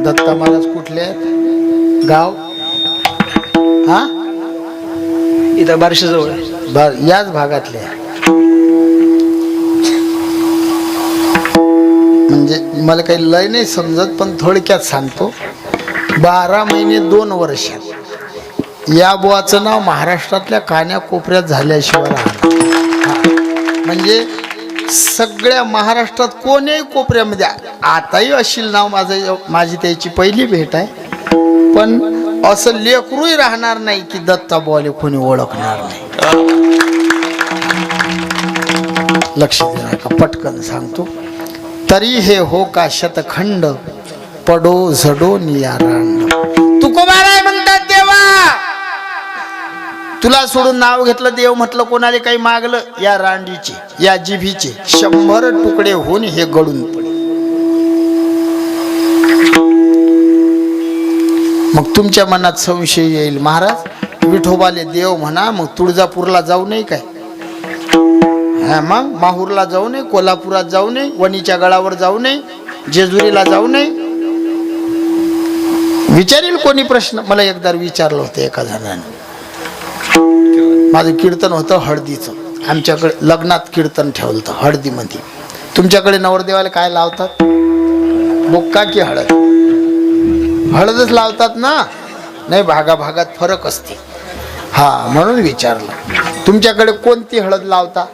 दत्ता महाराज कुठले आहेत? गाव हा इथं बारशेजवळ. याच भागातले. म्हणजे मला काही लय नाही समजत, पण थोडक्यात सांगतो. 12 महिने 2 वर्षात या बुवाचं नाव महाराष्ट्रातल्या कान्याकोपऱ्यात झाल्याशिवाय राहणार. म्हणजे सगळ्या महाराष्ट्रात कोणीही कोपऱ्यामध्ये आताही अशील नाव माझी त्याची पहिली भेट आहे. पण असं लेकरूही राहणार नाही की दत्ता बुवाले कोणी ओळखणार नाही. लक्ष देणार का? पटकन सांगतो. तरी हे हो का शतखंड, पडो झडो निया रांड. तुकोबाराय म्हणतात, देवा तुला सोडून नाव घेतलं, देव म्हटलं कोणाला काही मागलं, या रांडीचे या जिभीचे 100 तुकडे होऊन हे गळून पडे. मग तुमच्या मनात संशय येईल, महाराज विठोबाले देव म्हणा, मग तुळजापूरला जाऊ नये काय? हा, मग माहूरला जाऊ नये, कोल्हापुरात जाऊ नये, वणीच्या गळावर जाऊ नये, जेजुरीला जाऊ नये? विचारेल कोणी प्रश्न. मला एकदा विचारलं होतं एका जणाने. माझं कीर्तन होतं हळदीचं. आमच्याकडे लग्नात कीर्तन ठेवलं होतं हळदीमध्ये. तुमच्याकडे नवरदेवाला काय लावतात? बुक्का की हळद? हळदच लावतात ना? नाही, भागाभागात फरक असते. हा, म्हणून विचारलं. तुमच्याकडे कोणती हळद लावता?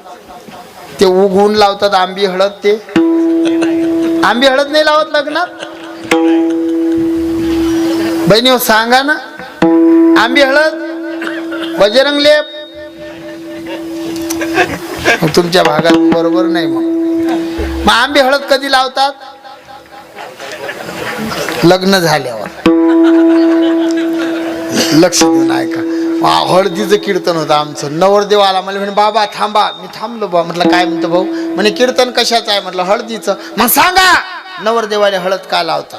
ते उगवून लावतात आंबी हळद, ते आंबी हळद नाही लावत लग्नात? बहिणी हो सांगा ना, आंबी हळद बजरंग लेप तुमच्या भागात बरोबर नाही. मग आंबी हळद कधी लावतात? लग्न झाल्यावर. लक्ष देऊन ऐका. हळदीचं कीर्तन होतं आमचं. नवरदेव आला, मला म्हणे बाबा थांबा. मी थांबलो बा. म्हटलं काय म्हणतो भाऊ? म्हणे कीर्तन कशाचं आहे? म्हटलं हळदीचं. मग सांगा नवरदेवाला हळद का लावता?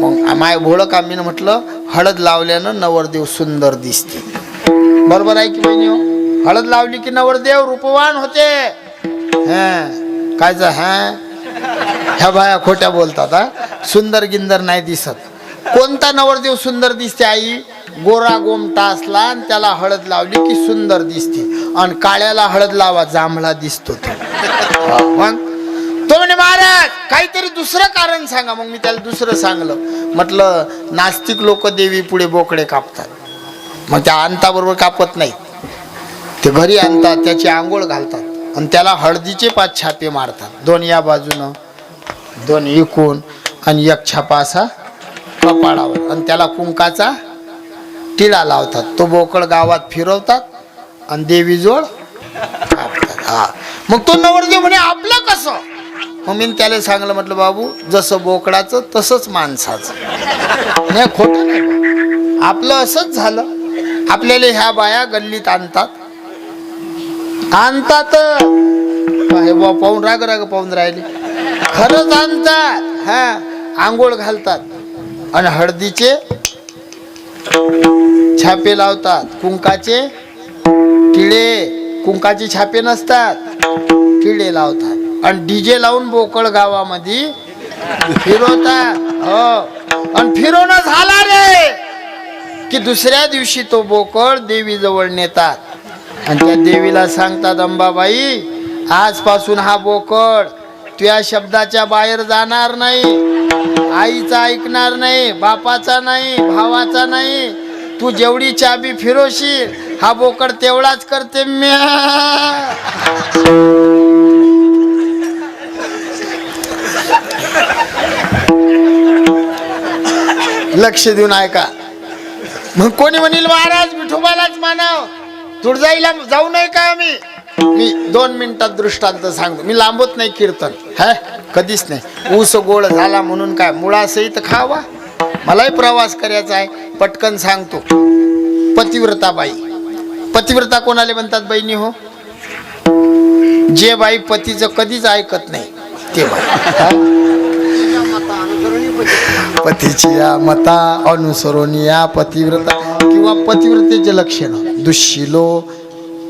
मग माय भोळ का मी म्हटलं हळद लावल्यानं नवरदेव सुंदर दिसते. बरोबर आहे की बहिणी हो? हळद लावली की नवरदेव रूपवान होते. कायच ह्या बाया खोट्या बोलतात. सुंदर गिंदर नाही दिसत. कोणता नवरदेव सुंदर दिसते आई? गोरा गोमटा असला आणि त्याला हळद लावली की सुंदर दिसते, आणि काळ्याला हळद लावा जांभळा दिसतो तो. मग तो म्हणे महाराज काहीतरी दुसरं कारण सांगा. मग मी त्याला दुसरं सांगलं. म्हटलं नास्तिक लोक देवी पुढे बोकडे कापतात. मग त्या अंताबरोबर कापत नाहीत, ते घरी आणतात, त्याची आंघोळ घालतात आणि त्याला हळदीचे 5 छापे मारतात. 2 या बाजूनं 2 इकून आणि 1 छापा असा कपाळावर, आणि त्याला कुंकाचा टिळा लावतात. तो बोकड गावात फिरवतात आणि देवीजवळ कापतात. मग तो नवरदेव म्हणे आपलं कसं? मग मी त्याला सांगलं. म्हटलं बाबू जसं बोकडाचं तसंच माणसाचं. नाही खोटं नाही, आपलं असंच झालं. आपल्याला ह्या बाया गल्लीत आणतात पाहून राग पाहून राहिले. खरंच आणतात. आंघोळ घालतात आणि हळदीचे छापे लावतात. कुंकाचे टिळे, कुंकाचे छापे नसतात, टिळे लावतात. आणि डीजे लावून बोकड गावामध्ये फिरवतात. हो, आणि फिरवणं झाला रे की दुसऱ्या दिवशी तो बोकड देवीजवळ नेतात आणि त्या देवीला सांगतात अंबाबाई आजपासून हा बोकड तुझ्या शब्दाच्या बाहेर जाणार नाही, आईचा ऐकणार नाही, बापाचा नाही, भावाचा नाही. तू जेवढी चाबी फिरवशील हा बोकड तेवढाच करते. लक्ष देऊन ऐका. मग कोणी म्हणील महाराज विठोबालाच मानाव, तुळजाईला जाऊ नये का? मी 2 मिनिटात दृष्टांत सांगतो. मी लांबत नाही कीर्तन, कधीच नाही. ऊस गोळ झाला म्हणून काय मुळासहित खावा? मलाही प्रवास करायचा आहे. पटकन सांगतो. पतिव्रता बाई. पतिव्रता कोणाला म्हणतात बहिणी हो? जे बाई पतीचं कधीच ऐकत नाही ते बाई. पतीची या मता अनुसरून या पतिव्रता किंवा पतिव्रतेचे लक्षण. दुःशीलो,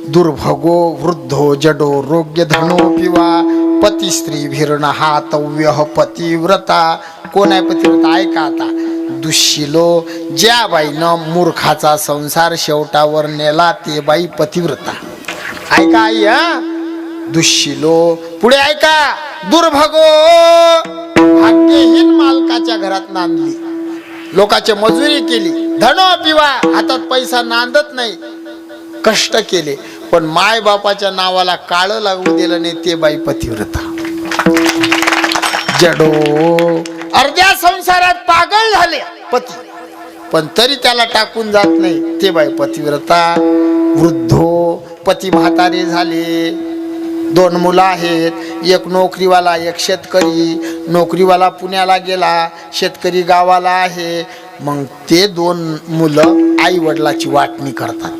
दुर्भगो, वृद्धो, जडो, रोग्य, धनो पिवा पती स्त्री भिरण हातव्य पतिव्रता. कोण आहे पतिव्रता? ऐका आता. दुःशीलो, ज्या बाईनं मूर्खाचा संसार शेवटावर नेला ते बाई पतिव्रता. ऐका आई. दुःशीलो. पुढे ऐका. दुर्भगो, भाग्यहीन मालकाच्या घरात नांदली, लोकांची मजुरी केली. धनो पिवा, हातात पैसा नांदत नाही, कष्ट केले पण माय बापाच्या नावाला काळ लागू दिलं नाही ते बाई पतिव्रता. जडो, अर्ध्या संसारात पागल झाले पती पण तरी त्याला टाकून जात नाही ते बाई पतिव्रता. वृद्धो, पती म्हातारे झाले, 2 मुलं आहेत, एक नोकरीवाला एक शेतकरी. नोकरीवाला पुण्याला गेला, शेतकरी गावाला आहे. मग ते 2 मुलं आई वडिलाची वाटणी करतात.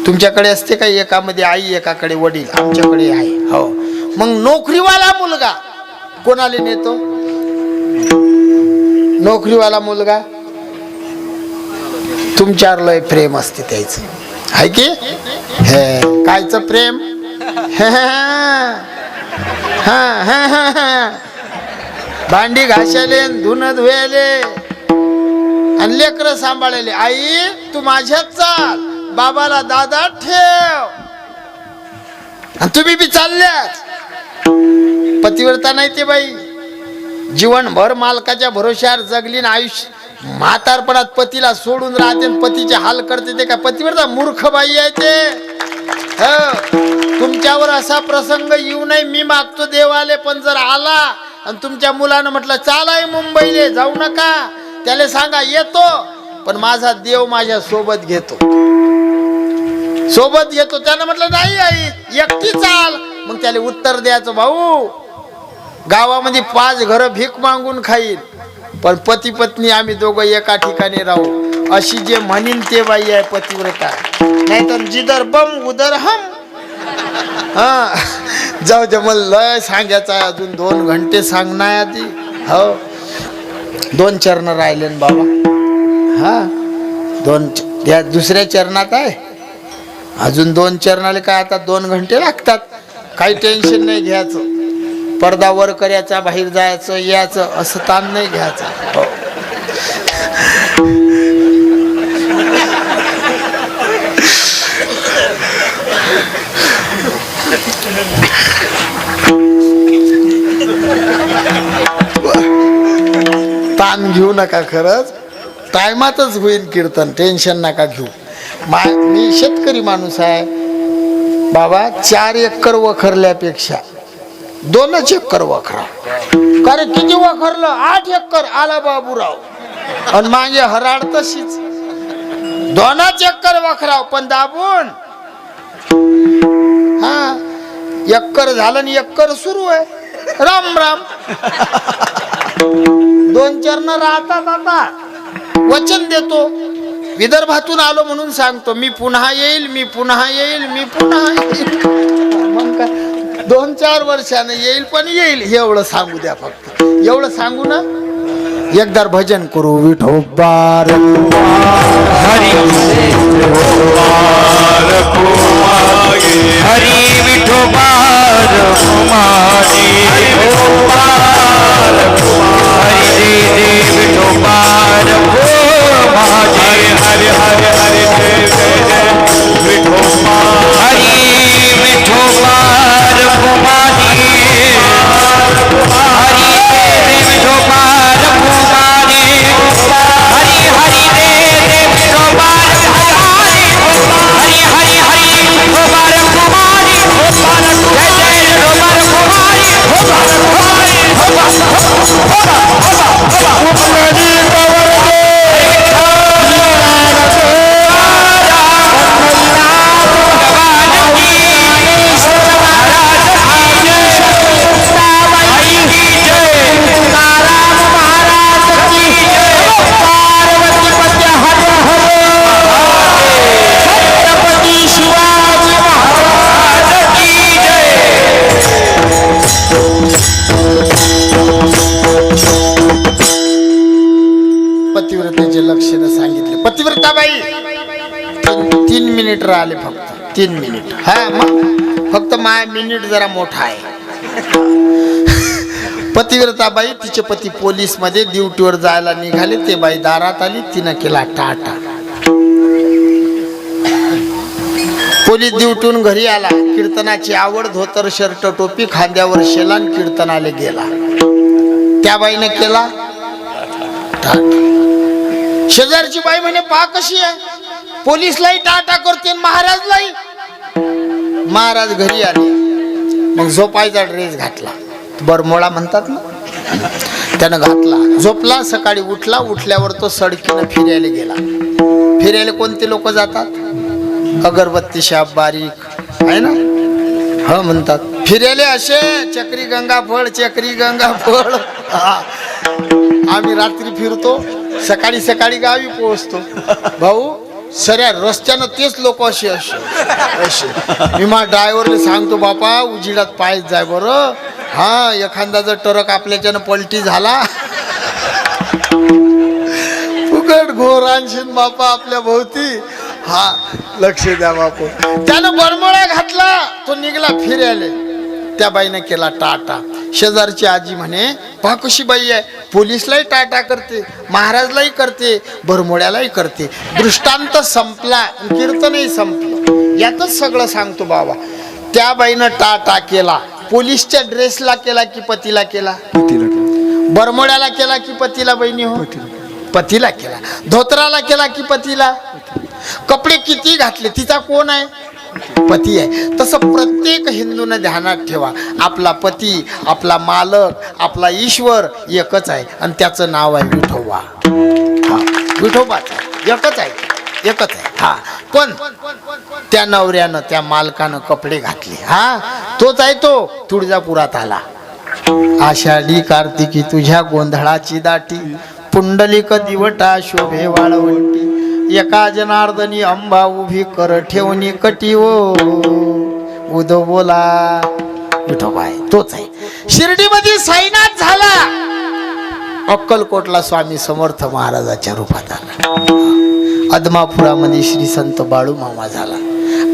तुमच्याकडे असते का? एकामध्ये आई एकाकडे वडील. आमच्याकडे आहे. हो. मग नोकरीवाला मुलगा कोणाला नेतो? नोकरीवाला मुलगा तुमच्यावर लय प्रेम असते त्याचं, आहे की? हे कायचं प्रेम? भांडी घासायले, धुणं धुवायले आणि लेकरं सांभाळायले. आई तू माझ्यात चाल, बाबाला दादा ठेव, आणि तुम्ही बी चालल्याच. पतिव्रता नाही ते बाई. जीवनभर मालकाच्या भरोश्यावर जगली ना आयुष्य. म्हातारपणात पतीला सोडून राहते, पतीचे हाल करते. ते काय पतिव्रता? मूर्ख बाई आहे ते. तुमच्यावर असा प्रसंग येऊ नये मी मागतो देवाले, पण जर आला आणि तुमच्या मुलानं म्हटलं चालाय मुंबईले जाऊ नका, त्याला सांगा येतो पण माझा देव माझ्या सोबत घेतो. त्यानं म्हटलं नाही आई एकटी चाल. मग त्याला उत्तर द्यायचं भाऊ गावामध्ये 5 घरं भीक मागून खाईल पण पती पत्नी आम्ही दोघं एका ठिकाणी राहू, अशी जे म्हणीन ते बाई आहे पतिव्रता. नाही तर जिदर बम उदर हम. हा जाऊ दे मला लय सांगायचं आहे अजून 2 घंटे सांगणार आधी. हो 2 चरण राहिले ना बाबा. हा 2 या दुसऱ्या चरणात आहे अजून 2 चरणाले काय आता 2 घंटे लागतात. काही टेन्शन नाही घ्यायचं. पडदा वर करायचा, बाहेर जायचं यायचं असं ताण नाही घ्यायचं. हो ताण घेऊ नका, खरंच टायमातच होईल कीर्तन, टेन्शन नका घेऊ. मी शेतकरी माणूस आहे बाबा. 4 एकर वखरल्यापेक्षा 2च एकर वखरा. कारण किती वखरलं 8 एकर आला बाबूराव आणि मागे हराड तशीच. 2च एकर वखराव पण दाबून. हा एकर झालं आणि एकर सुरू आहे. राम राम. 2 चरण राहतात. आता वचन देतो विदर्भातून आलो म्हणून सांगतो मी पुन्हा येईल, मी पुन्हा येईल, मी पुन्हा येईल. मग काय 2-4 वर्षानं येईल पण येईल एवढं सांगू द्या. फक्त एवढं सांगू ना. एकदा भजन करू विठोबार हरी हरी विठोबार कुमारी हरी दे विठोबार कुमारी हरी हरी हरी विठोबार हरी विठोबार कुमारी हरी दे विठोबार कुमारी हरी हरी दे विठोबार कुमारी हरी हरी हरी विठोबार कुमारी जय जय विठोबार कुमारी पतिव्रतेचे लक्षण सांगितले. पतिव्रताबाई 3 मिनिट राहिले फक्त 3 मिनिट. हा मग फक्त माय मिनिट जरा मोठा आहे. पतिव्रताबाई तिचे पती पोलीस मध्ये ड्युटीवर जायला निघाले. ते बाई दारात आली. तिनं केला टाटा. पोलीस ड्युटीहून घरी आला. कीर्तनाची आवड, धोतर शर्ट टोपी, खांद्यावर शेलान कीर्तनाले गेला. त्या बाईने केला टाटा. शेजारची बाई म्हणे पा कशी आहे. पोलीसलाही टाटा करते महाराजलाही. महाराज घरी आले. मग झोपायचा ड्रेस घातला. बरमोळा म्हणतात ना त्यानं घातला. झोपला. सकाळी उठला. उठल्यावर तो सडकीनं फिरायला गेला. फिरायला कोणते लोक जातात. अगरबत्ती शाप बारीक आहे ना. हो म्हणतात फिरायला असे चक्री गंगा फळ, चक्री गंगा फळ. आम्ही रात्री फिरतो, सकाळी सकाळी गावी पोहोचतो. भाऊ सऱ्या रस्त्यानं तेच लोक असे असे. मी मा ड्रायव्हरला सांगतो बापा उजिडात पायच जाय बरं. हा एखादा जर ट्रक आपल्याच्यानं पलटी झाला फुकट घोर आणशीन बापा आपल्या भोवती. हा लक्ष द्या बापू. त्यानं बरमोळा घातला. तो निघला फिरायला. त्या बाईनं केला टाटा. शेजारची आजी म्हणे पहा कशी बाई आहे. पोलीसलाही टाटा करते, महाराजलाही करते, बरमोड्यालाही करते. दृष्टांत संपला, कीर्तनही संपलं. यातच सगळं सांगतो बाबा. त्या बाईनं टाटा केला. पोलीसच्या ड्रेसला केला की पतीला केला. बरमोड्याला केला की पतीला. बहिणी हो पतीला केला. धोतराला केला की पतीला. कपडे किती घातले तिचा कोण आहे. पती आहे. तसं प्रत्येक हिंदूने ध्यानात ठेवा. आपला पती, आपला मालक, आपला ईश्वर एकच आहे आणि त्याचं नाव आहे विठोबा. हा, विठोबाच एकच आहे, एकच आहे. हा, पण त्या नवऱ्यानं त्या मालकानं कपडे घातले. हा, तोच आहे तो तुळजापुरात आला. आषाढी कार्तिकी तुझ्या गोंधळाची दाटी, पुंडलिक दिवटा शोभे वाळवंटी, एका जनार्दनी अंबा उभी कर ठेवणी कटी ओ उदो बोला. विठोबा आहे, तोच आहे. शिर्डीमध्ये साईनाथ झाला, अक्कलकोटला स्वामी समर्थ महाराजाच्या रूपात आला, अदमापुरामध्ये श्री संत बाळू मामा झाला,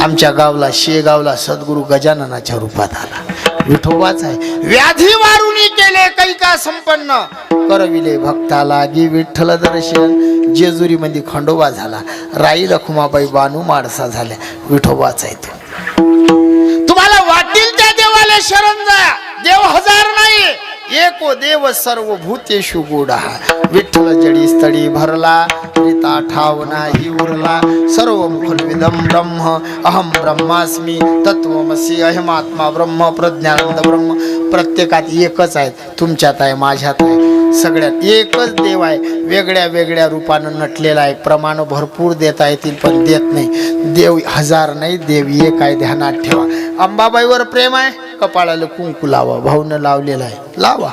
आमच्या गावला शेगावला सद्गुरू गजाननाच्या रूपात आला. विठोबाच आहे. व्याधी वारुणी केले कैका संपन्न, करविले भक्ताला गी विठ्ठल दर्शन. जेजुरी मध्ये खंडोबा झाला, राई रखुमाबाई बानू माडसा झाल्या. विठोबाच आहे तो. तुम्हाला वाटेल त्या देवाला शरण जा, देव हजार नाही, एको देव सर्व भूतेषु गूढ. विठ्ठल जडी स्थळी भरला, प्रीता ठाव नाही उरला, सर्व मुखविदम ब्रह्म अहम ब्रह्मास्मी तत्वमसी अहमात्मा ब्रह्म प्रज्ञानंद ब्रह्म. प्रत्येकात एकच आहे, तुमच्यात आहे, माझ्यात आहे, सगळ्यात एकच देव आहे. वेगळ्या वेगळ्या रूपानं नटलेला आहे. प्रमाण भरपूर देता येतील पण देत नाही. देव हजार नाही, देव एक आहे, ध्यानात ठेवा. अंबाबाईवर प्रेम आहे, कपाळाला कुंकू लावा, भाऊनं लावलेला आहे, लावा.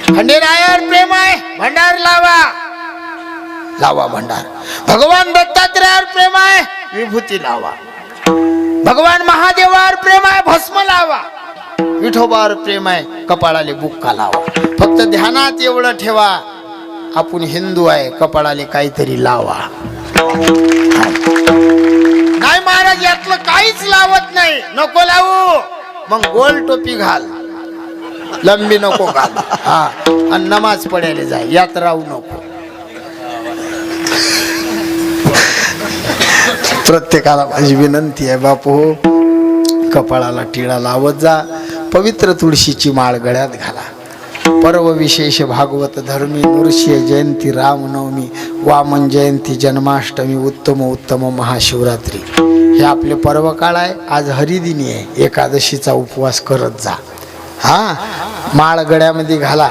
खंडेरायावर प्रेम आहे, भंडार लावा, लावा भंडार. भगवान दत्तात्रयावर प्रेम आहे, विभूती लावा. भगवान महादेवावर प्रेम आहे, भस्म लावा. विठोबावर प्रेम आहे, कपाळाले बुक्का लावा. फक्त ध्यानात एवढं ठेवा, आपण हिंदू आहे, कपाळाले काहीतरी लावा. नाही महाराज यातलं काहीच लावत नाही, नको लावू. मग गोल टोपी घाल, लंबी नको घाल. हा, आणि नमाज पडायला जाय, यात राहू नको. प्रत्येकाला माझी विनंती आहे, बापू कपाळाला टिळा लावत जा, पवित्र तुळशीची माळ गळ्यात घाला. पर्व विशेष भागवत धर्मी, नृसिंह जयंती, रामनवमी, वामन जयंती, जन्माष्टमी, उत्तम उत्तम महाशिवरात्री हे आपले पर्व काळ आहे. आज हरिदिनी आहे, एकादशीचा उपवास करत जा. हा, माळ गळ्यामध्ये घाला.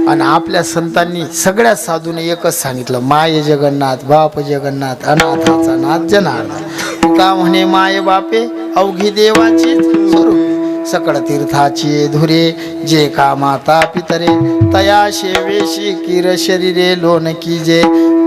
आणि आपल्या संतांनी सगळ्या साधूने एकच सांगितलं, माय जगन्नाथ बाप जगन्नाथ अनाथाचा नाथ जनार्दन. तुका म्हणे माय बापे अवघी देवाची स्वरूप, सकळ तीर्थाची धुरे जे का माता पितरे, तया शेवेशी किर शरीरे लोन कीजे.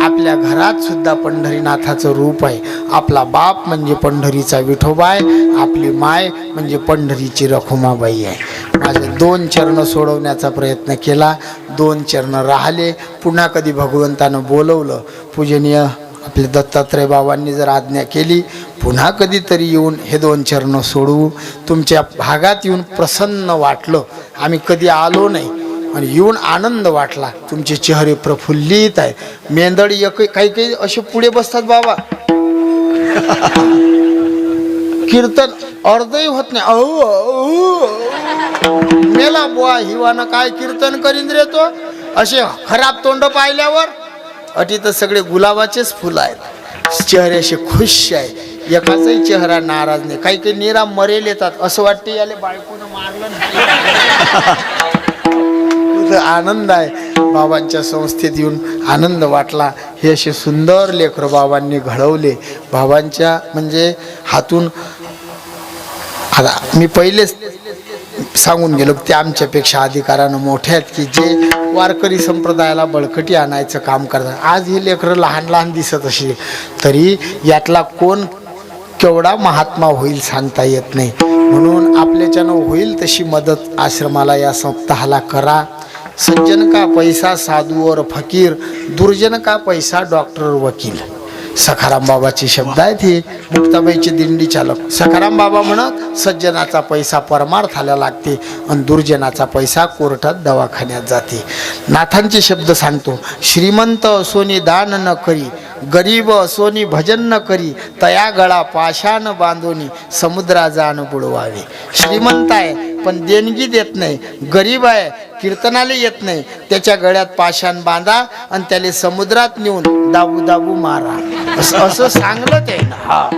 आपल्या घरात सुद्धा पंढरीनाथाचं रूप आहे. आपला बाप म्हणजे पंढरीचा विठोबा आहे, आपली माय म्हणजे पंढरीची रखुमाबाई आहे. माझे 2 चरण सोडवण्याचा प्रयत्न केला, 2 चरण राहिले. पुन्हा कधी भगवंतानं बोलवलं, पूजनीय आपले दत्तात्रय बाबांनी जर आज्ञा केली, पुन्हा कधीतरी येऊन हे 2 चरण सोडवू. तुमच्या भागात येऊन प्रसन्न वाटलं, आम्ही कधी आलो नाही आणि येऊन आनंद वाटला. तुमचे चेहरे प्रफुल्लित आहे. मेंदळी काही काही असे पुढे बसतात बाबा, कीर्तन अर्धही होत नाही. मेला बुवा हिवानं काय कीर्तन करीन रे तो. असे खराब तोंड पाहिल्यावर अटी तर सगळे गुलाबाचेच फुलं आहेत. चेहरे असे खुश आहे, एकाचाही चेहरा नाराज नाही. काही काही निरा मरेल येतात, असं वाटते याले बायकोनं मारलं नाही. आनंद आहे. बाबांच्या संस्थेत येऊन आनंद वाटला. हे असे सुंदर लेकर बाबांनी घडवले. बाबांच्या म्हणजे हातून आता मी पहिलेच सांगून गेलो, ते आमच्यापेक्षा अधिकारानं मोठे आहेत की जे वारकरी संप्रदायाला बळकटी आणायचं काम करतात. आज हे लेकरं लहान लहान दिसत असे तरी यातला कोण केवढा महात्मा होईल सांगता येत नाही. म्हणून आपल्याच्यानं होईल तशी मदत आश्रमाला या सप्ताहाला करा. सज्जन का पैसा साधू और फकीर, दुर्जन का पैसा डॉक्टर वकील. सखाराम बाबाचे शब्द आहेत हे. मुक्ताबाईचे दिंडी चालक सखाराम बाबा म्हणत, सज्जनाचा पैसा परमार्थाला लागते आणि दुर्जनाचा पैसा कोर्टात दवाखान्यात जाते. नाथांचे शब्द सांगतो, श्रीमंत असोनी दान न करी, गरीब असोनी भजन न करी, तया गळा पाशान बांधोनी समुद्रा जाण बुडवावे. श्रीमंत आहे पण देणगी देत नाही, गरीब आहे कीर्तनाला येत नाही, त्याच्या गळ्यात पाशान बांधा आणि त्याला समुद्रात नेऊन दाबू दाबू मारा, असं सांगलं ते ना. हा,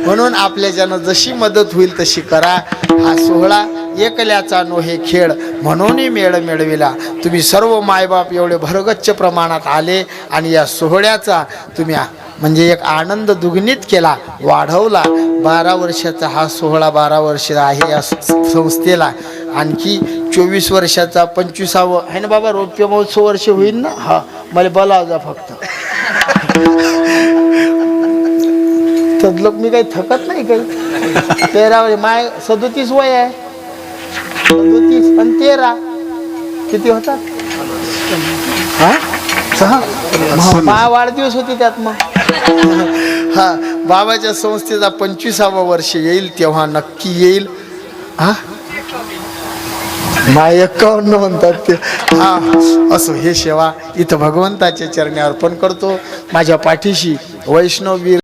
म्हणून आपल्याच्यानं जशी मदत होईल तशी करा. हा सोहळा एकल्याचा नोहे खेळ म्हणून मेळ मिळविला. तुम्ही सर्व मायबाप एवढे भरगच्च प्रमाणात आले आणि या सोहळ्याचा तुम्ही म्हणजे एक आनंद दुग्नित केला, वाढवला. 12 वर्षाचा हा सोहळा 12 वर्ष आहे या संस्थेला. आणखी 24 वर्षाचा 25वावं आहे ना बाबा, रौप्य महोत्सव वर्ष होईल ना. हा मला बोलाव जा फक्त. तदलोक मी काही थकत नाही काही. 13 माय 37 वय आहे. 37 आणि 13 किती होतात? हा 6 वाढदिवस होते त्यात मग. हा बाबाच्या संस्थेचा 25वावं वर्ष येईल तेव्हा नक्की येईल. हा माय 51 म्हणतात ते. हा असो, हे सेवा इथं भगवंताच्या चरणी अर्पण करतो. माझ्या पाठीशी वैष्णववीर